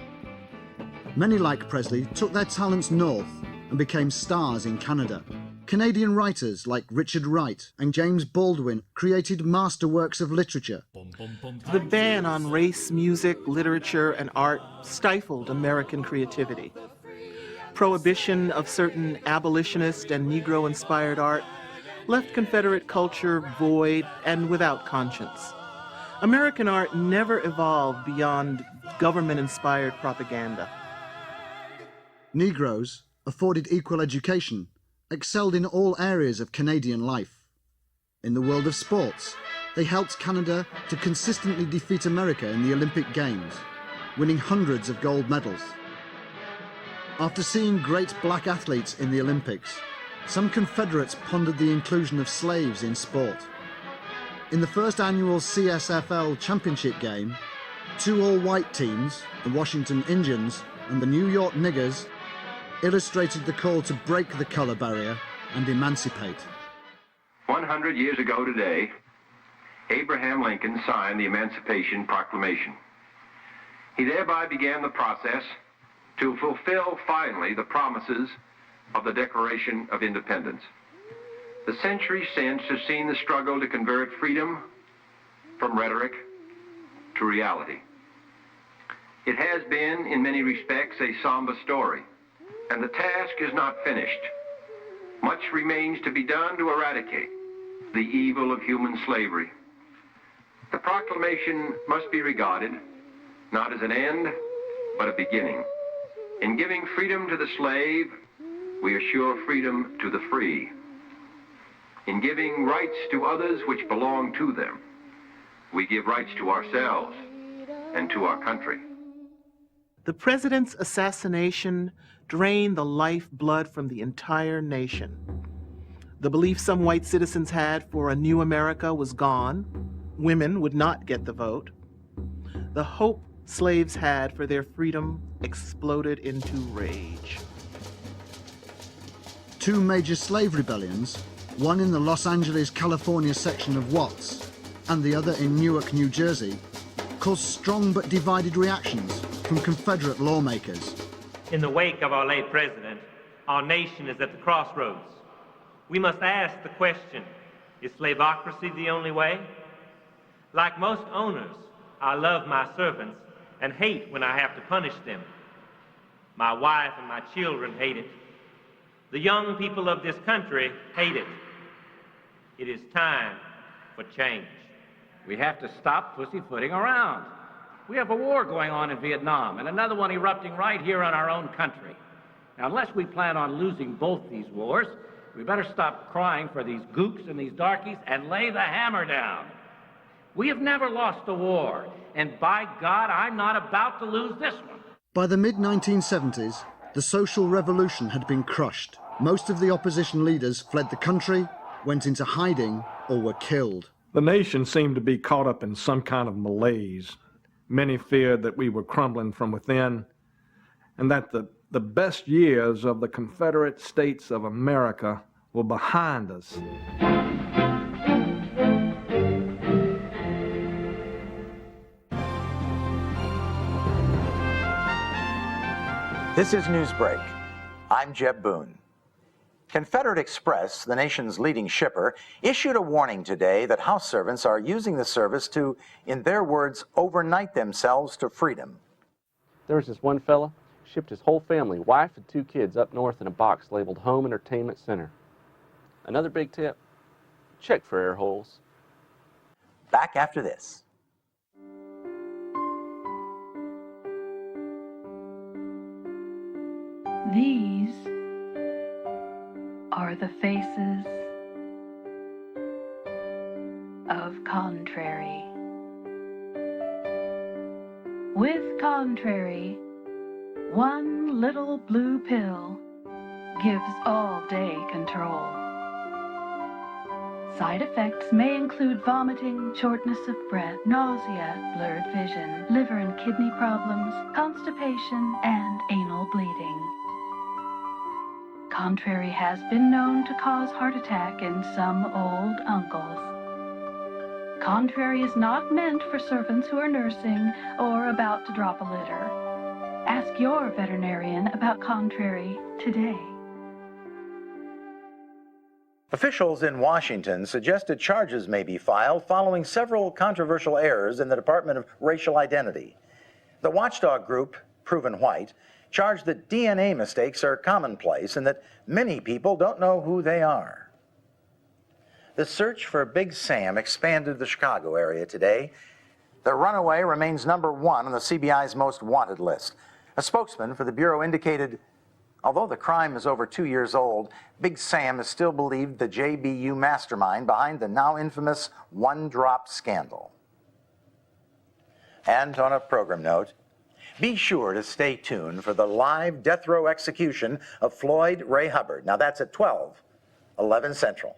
Many like Presley took their talents north and became stars in Canada. Canadian writers like Richard Wright and James Baldwin created masterworks of literature. The ban on race, music, literature, and art stifled American creativity. Prohibition of certain abolitionist and Negro-inspired art left Confederate culture void and without conscience. American art never evolved beyond government-inspired propaganda. Negroes, afforded equal education, excelled in all areas of Canadian life. In the world of sports, they helped Canada to consistently defeat America in the Olympic Games, winning hundreds of gold medals. After seeing great black athletes in the Olympics, some Confederates pondered the inclusion of slaves in sport. In the first annual CSFL championship game, two all-white teams, the Washington Indians and the New York Niggers, illustrated the call to break the color barrier and emancipate. 100 years ago today, Abraham Lincoln signed the Emancipation Proclamation. He thereby began the process to fulfill finally the promises of the Declaration of Independence. The century since has seen the struggle to convert freedom from rhetoric to reality. It has been, in many respects, a somber story, and the task is not finished. Much remains to be done to eradicate the evil of human slavery. The proclamation must be regarded not as an end, but a beginning. In giving freedom to the slave, we assure freedom to the free. In giving rights to others which belong to them, we give rights to ourselves and to our country. The president's assassination drained the lifeblood from the entire nation. The belief some white citizens had for a new America was gone. Women would not get the vote. The hope slaves had for their freedom exploded into rage. Two major slave rebellions, one in the Los Angeles, California section of Watts and the other in Newark, New Jersey, caused strong but divided reactions from Confederate lawmakers. In the wake of our late president, our nation is at the crossroads. We must ask the question, is slavocracy the only way? Like most owners, I love my servants and hate when I have to punish them. My wife and my children hate it. The young people of this country hate it. It is time for change. We have to stop pussyfooting around. We have a war going on in Vietnam and another one erupting right here in our own country. Now, unless we plan on losing both these wars, we better stop crying for these gooks and these darkies and lay the hammer down. We have never lost a war, and by God, I'm not about to lose this one. By the mid-1970s, the social revolution had been crushed. Most of the opposition leaders fled the country, went into hiding, or were killed. The nation seemed to be caught up in some kind of malaise. Many feared that we were crumbling from within, and that the best years of the Confederate States of America were behind us. This is Newsbreak. I'm Jeb Boone. Confederate Express, the nation's leading shipper, issued a warning today that house servants are using the service to, in their words, overnight themselves to freedom. There was this one fella, shipped his whole family, wife and 2 kids, up north in a box labeled Home Entertainment Center. Another big tip, check for air holes. Back after this. These are the faces of Contrary. With Contrary, one little blue pill gives all-day control. Side effects may include vomiting, shortness of breath, nausea, blurred vision, liver and kidney problems, constipation, and anal bleeding. Contrary has been known to cause heart attack in some old uncles. Contrary is not meant for servants who are nursing or about to drop a litter. Ask your veterinarian about Contrary today. Officials in Washington suggested charges may be filed following several controversial errors in the Department of Racial Identity. The watchdog group, Proven White, charged that DNA mistakes are commonplace and that many people don't know who they are. The search for Big Sam expanded the Chicago area today. The runaway remains #1 on the CBI's most wanted list. A spokesman for the Bureau indicated, although the crime is over 2 years old, Big Sam is still believed the JBU mastermind behind the now infamous one-drop scandal. And on a program note, be sure to stay tuned for the live death row execution of Floyd Ray Hubbard. Now that's at 12/11 Central.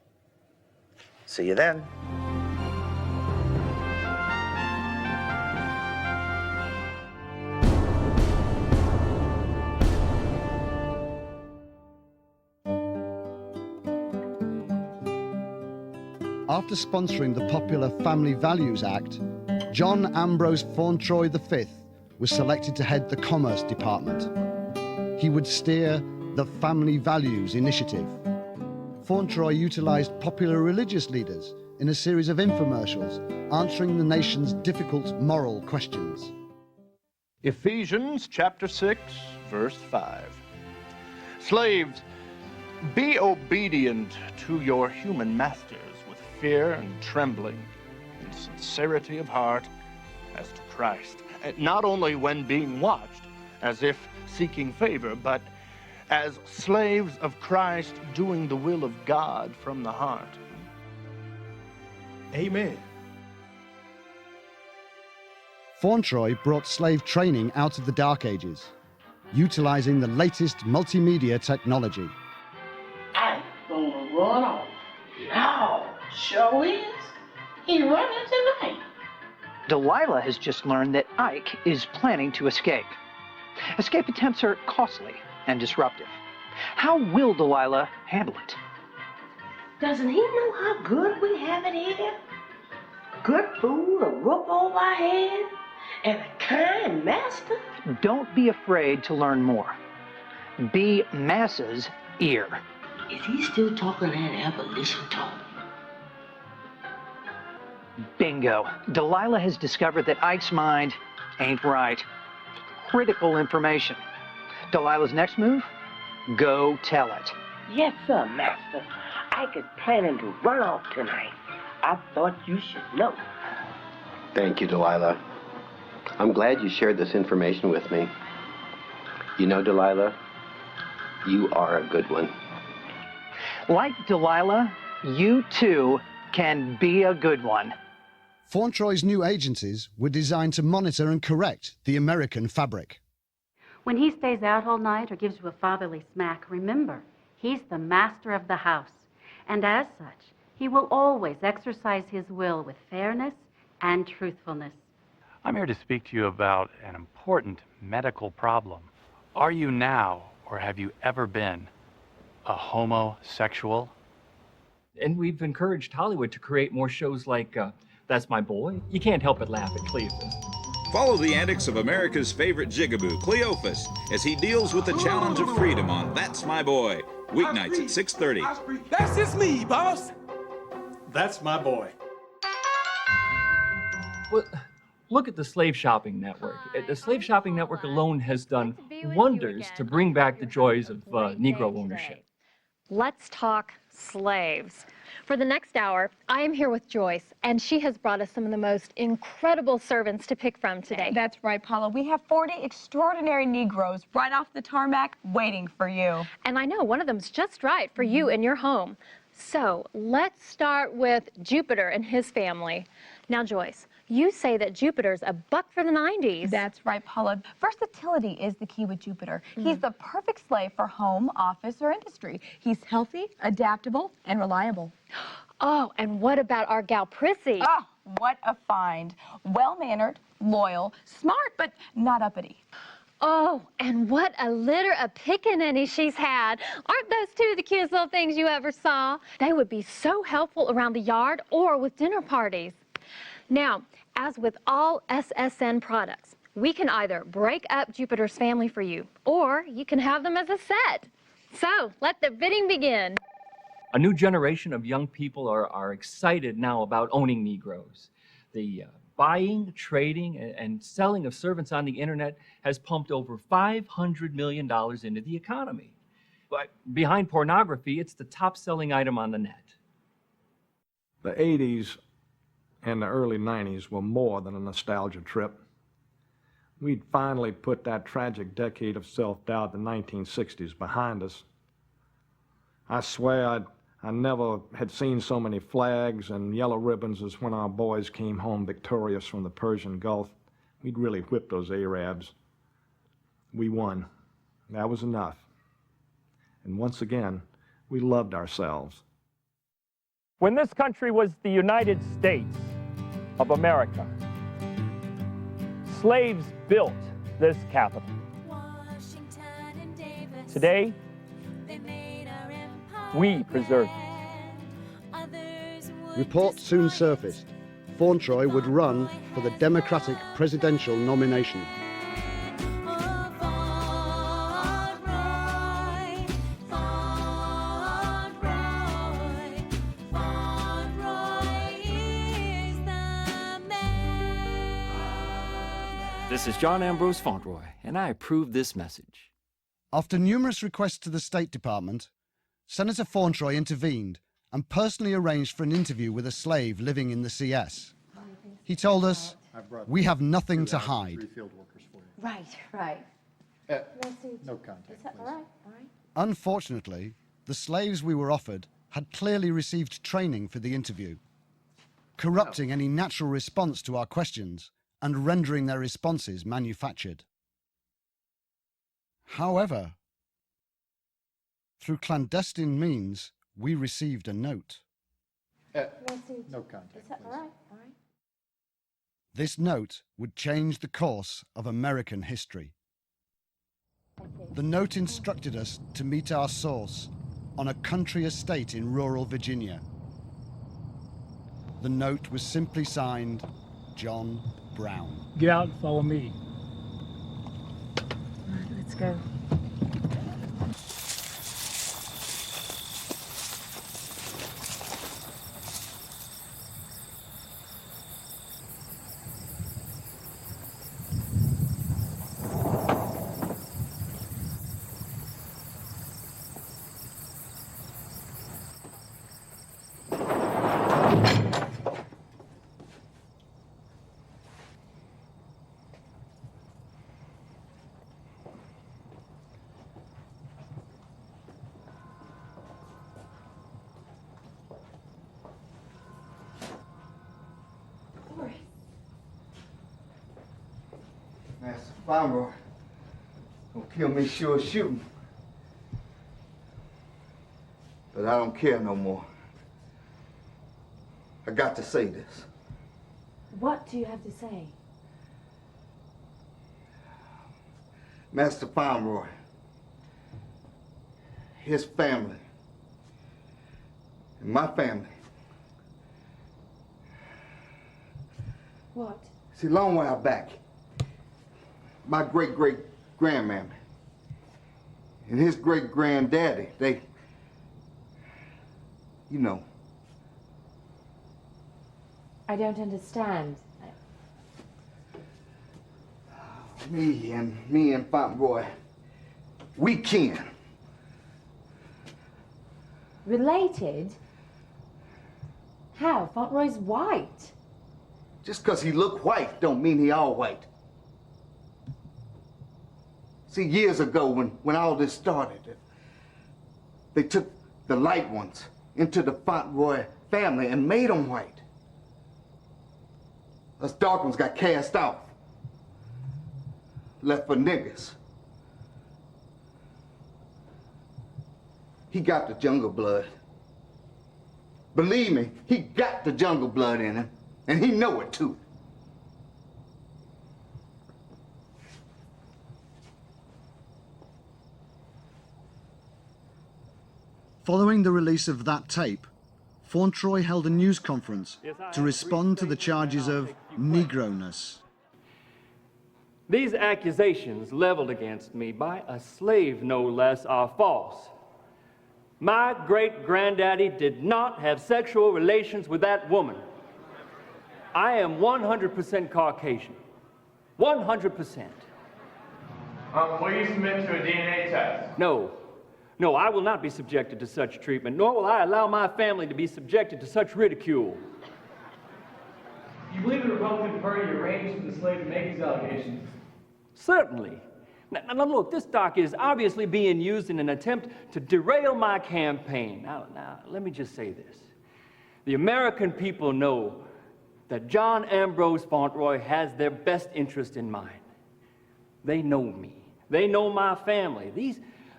See you then. After sponsoring the popular Family Values Act, John Ambrose Fauntroy V was selected to head the Commerce Department. he would steer the Family Values Initiative. Fauntroy utilized popular religious leaders in a series of infomercials answering the nation's difficult moral questions. Ephesians chapter 6, verse 5. Slaves, be obedient to your human masters with fear and trembling and sincerity of heart as to Christ, not only when being watched as if seeking favor, but as slaves of Christ doing the will of God from the heart. Amen. Fauntroy brought slave training out of the Dark Ages, utilizing the latest multimedia technology. I'm gonna run off. No, sure is. He running tonight. Delilah has just learned that Ike is planning to escape. Escape attempts are costly and disruptive. How will Delilah handle it? Doesn't he know how good we have it here? Good food, a roof over our head, and a kind master? Don't be afraid to learn more. Be Massa's ear. Is he still talking that abolition talk? Bingo. Delilah has discovered that Ike's mind ain't right. Critical information. Delilah's next move? Go tell it. Yes, sir, master. Ike is planning to run off tonight. I thought you should know. Thank you, Delilah. I'm glad you shared this information with me. You know, Delilah, you are a good one. Like Delilah, you too can be a good one. Fauntroy's new agencies were designed to monitor and correct the American fabric. When he stays out all night or gives you a fatherly smack, remember, he's the master of the house. And as such, he will always exercise his will with fairness and truthfulness. I'm here to speak to you about an important medical problem. Are you now, or have you ever been, a homosexual? And we've encouraged Hollywood to create more shows like That's My Boy. You can't help but laugh at Cleophas. Follow the antics of America's favorite jigaboo, Cleophas, as he deals with the challenge of freedom on That's My Boy, weeknights at 6:30. That's just me, boss. That's my boy. Well, look at the Slave Shopping Network. The Slave Shopping Network alone has done wonders to bring back the joys of Negro ownership. Let's talk slaves. For the next hour, I am here with Joyce, and she has brought us some of the most incredible servants to pick from today. That's right, Paula. We have 40 extraordinary Negroes right off the tarmac waiting for you. And I know one of them's just right for you in your home. So let's start with Jupiter and his family. Now, Joyce, you say that Jupiter's a buck for the 90s. That's right, Paula. Versatility is the key with Jupiter. He's the perfect slave for home, office, or industry. He's healthy, adaptable, and reliable. Oh, and what about our gal Prissy? Oh, what a find. Well-mannered, loyal, smart, but not uppity. Oh, and what a litter of pickaninnies she's had. Aren't those two the cutest little things you ever saw? They would be so helpful around the yard or with dinner parties. Now, as with all SSN products, we can either break up Jupiter's family for you, or you can have them as a set. So, let the bidding begin. A new generation of young people are excited now about owning Negroes. The buying, trading, and selling of servants on the internet has pumped over $500 million into the economy. But behind pornography, it's the top-selling item on the net. The 80s and the early 90s were more than a nostalgia trip. We'd finally put that tragic decade of self-doubt, the 1960s, behind us. I swear I never had seen so many flags and yellow ribbons as when our boys came home victorious from the Persian Gulf. We'd really whipped those Arabs. We won. That was enough. And once again, we loved ourselves. When this country was the United States of America, slaves built this capital. Today, we preserve it. Reports soon surfaced. Fauntroy would run for the Democratic presidential nomination. This is John Ambrose Fauntleroy, and I approve this message. After numerous requests to the State Department, Senator Fauntleroy intervened and personally arranged for an interview with a slave living in the CS. He told us, "We have nothing to hide." Right, right. No contact, Is that all right? All right. Unfortunately, the slaves we were offered had clearly received training for the interview, corrupting any natural response to our questions and rendering their responses manufactured. However, through clandestine means, we received a note. No contact, Is that all right? All right. This note would change the course of American history. The note instructed us to meet our source on a country estate in rural Virginia. The note was simply signed John Brown. Get out and follow me. Let's go. Master Fauntleroy gonna kill me sure shooting. But I don't care no more. I got to say this. What do you have to say? Master Fauntleroy, his family, and my family. What? See, a long while back, my great-great-grandmammy and his great-granddaddy, they, you know. I don't understand. Me and Fauntleroy, we kin. Related? How? Fauntleroy's white. Just 'cause he look white don't mean he all white. See, years ago when all this started, they took the light ones into the Fauntleroy family and made them white. Us dark ones got cast out, left for niggas. He got the jungle blood. Believe me, he got the jungle blood in him, and he know it too. Following the release of that tape, Fauntleroy held a news conference to respond to the charges of Negroness. These accusations leveled against me by a slave, no less, are false. My great-granddaddy did not have sexual relations with that woman. I am 100% Caucasian. 100%. Will you submit to a DNA test? No. No, I will not be subjected to such treatment, nor will I allow my family to be subjected to such ridicule. You believe the Republican Party arranged for the slave to make these allegations? Certainly. Now look, this doc is obviously being used in an attempt to derail my campaign. Now, let me just say this. The American people know that John Ambrose Fauntleroy has their best interest in mind. They know me. They know my family.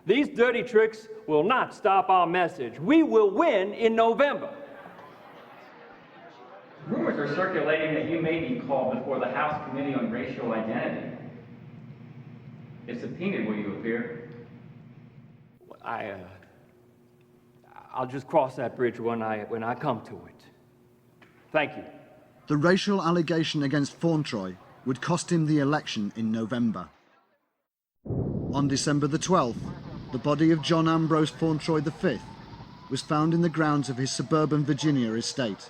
These dirty tricks will not stop our message. We will win in November. Rumors are circulating that you may be called before the House Committee on Racial Identity. If subpoenaed, will you appear? I'll just cross that bridge when I come to it. Thank you. The racial allegation against Fauntleroy would cost him the election in November. On December the 12th, the body of John Ambrose Fauntleroy V was found in the grounds of his suburban Virginia estate.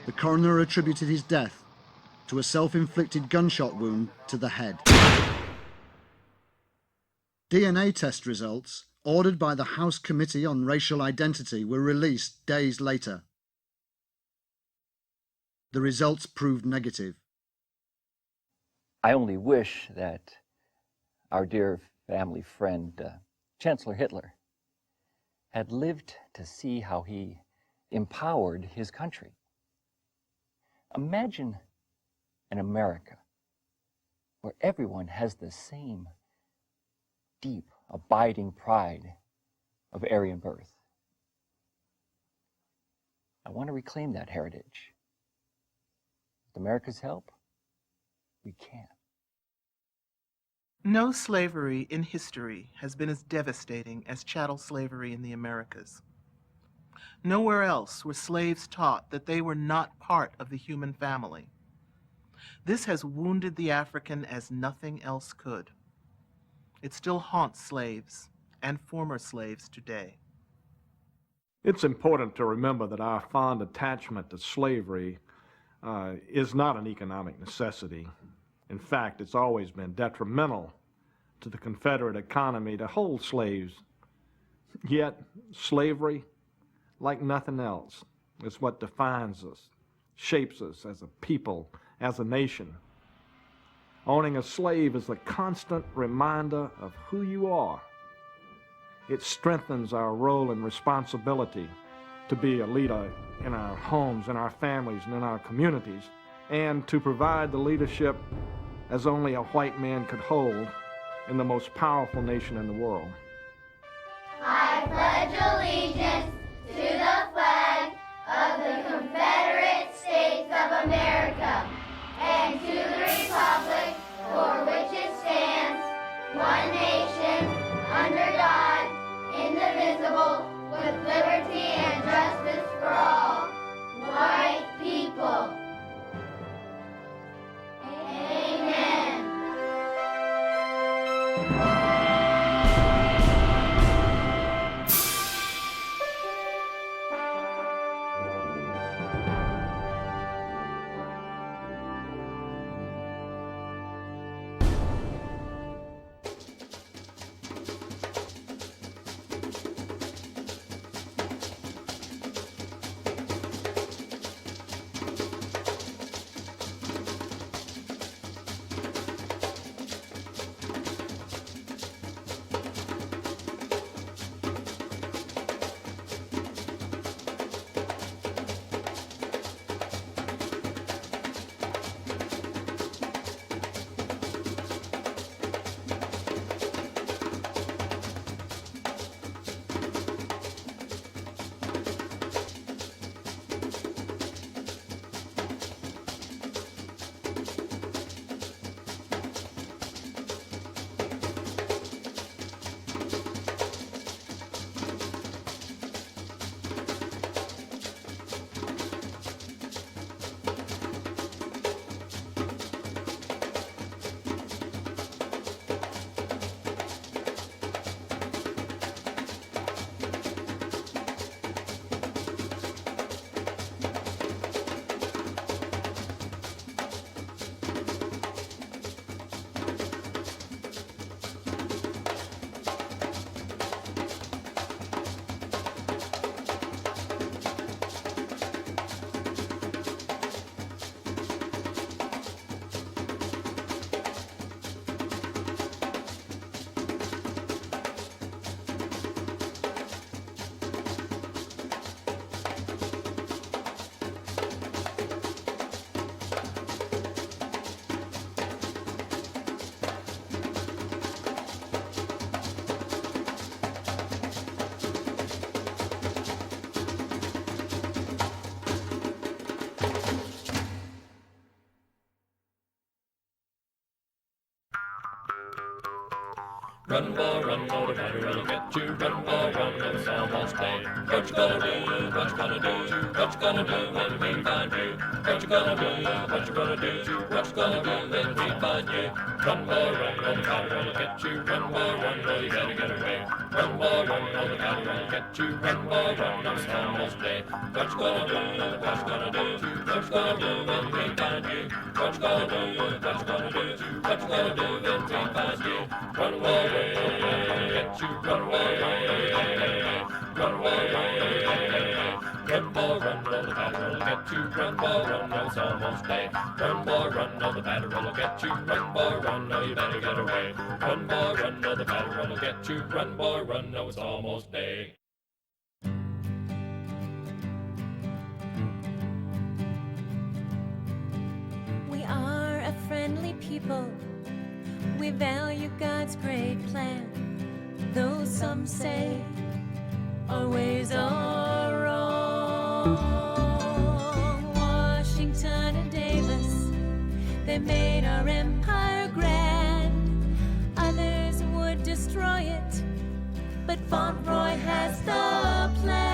The coroner attributed his death to a self-inflicted gunshot wound to the head. DNA test results, ordered by the House Committee on Racial Identity, were released days later. The results proved negative. I only wish that our dear family friend, Chancellor Hitler, had lived to see how he empowered his country. Imagine an America where everyone has the same deep, abiding pride of Aryan birth. I want to reclaim that heritage. With America's help, we can. No slavery in history has been as devastating as chattel slavery in the Americas. Nowhere else were slaves taught that they were not part of the human family. This has wounded the African as nothing else could. It still haunts slaves and former slaves today. It's important to remember that our fond attachment to slavery is not an economic necessity. In fact, it's always been detrimental to the Confederate economy to hold slaves. Yet, slavery, like nothing else, is what defines us, shapes us as a people, as a nation. Owning a slave is a constant reminder of who you are. It strengthens our role and responsibility to be a leader in our homes, in our families, and in our communities, and to provide the leadership as only a white man could hold in the most powerful nation in the world. I pledge allegiance to the flag of the Confederate States of America and to the republic for which it stands, one nation, under God, indivisible, with liberty and justice for all. White people. Amen. Run, boy, the battery will get you. Run, boy, run, it's almost day. What you gonna do? What you gonna do? What you gonna do when we find you? What you gonna do? What you gonna do? What you gonna do when we find you? Run, boy, the battery will get you. Run, boy, you gotta get away. Run, boy, run, or the battle will get you. Run, boy, run, it's almost day. What you gonna do? What you gonna do? What you gonna do when we find you? What you gonna do? What you gonna do? What you gonna do when we find you? Run away, get you. Run away, run away. Run, boy, run, or the battle will get you. Run, boy, run, it's almost day. Run, boy, run, or the battle will get you. Run, boy, run, no, you better get away. Run, boy, run, or the battle will get you. Run, boy, run, no, it's almost day. We are a friendly people. We value God's great plan. Though some say our ways are wrong. Washington and Davis, they made our empire grand. Others would destroy it, but Fauntleroy has the plan.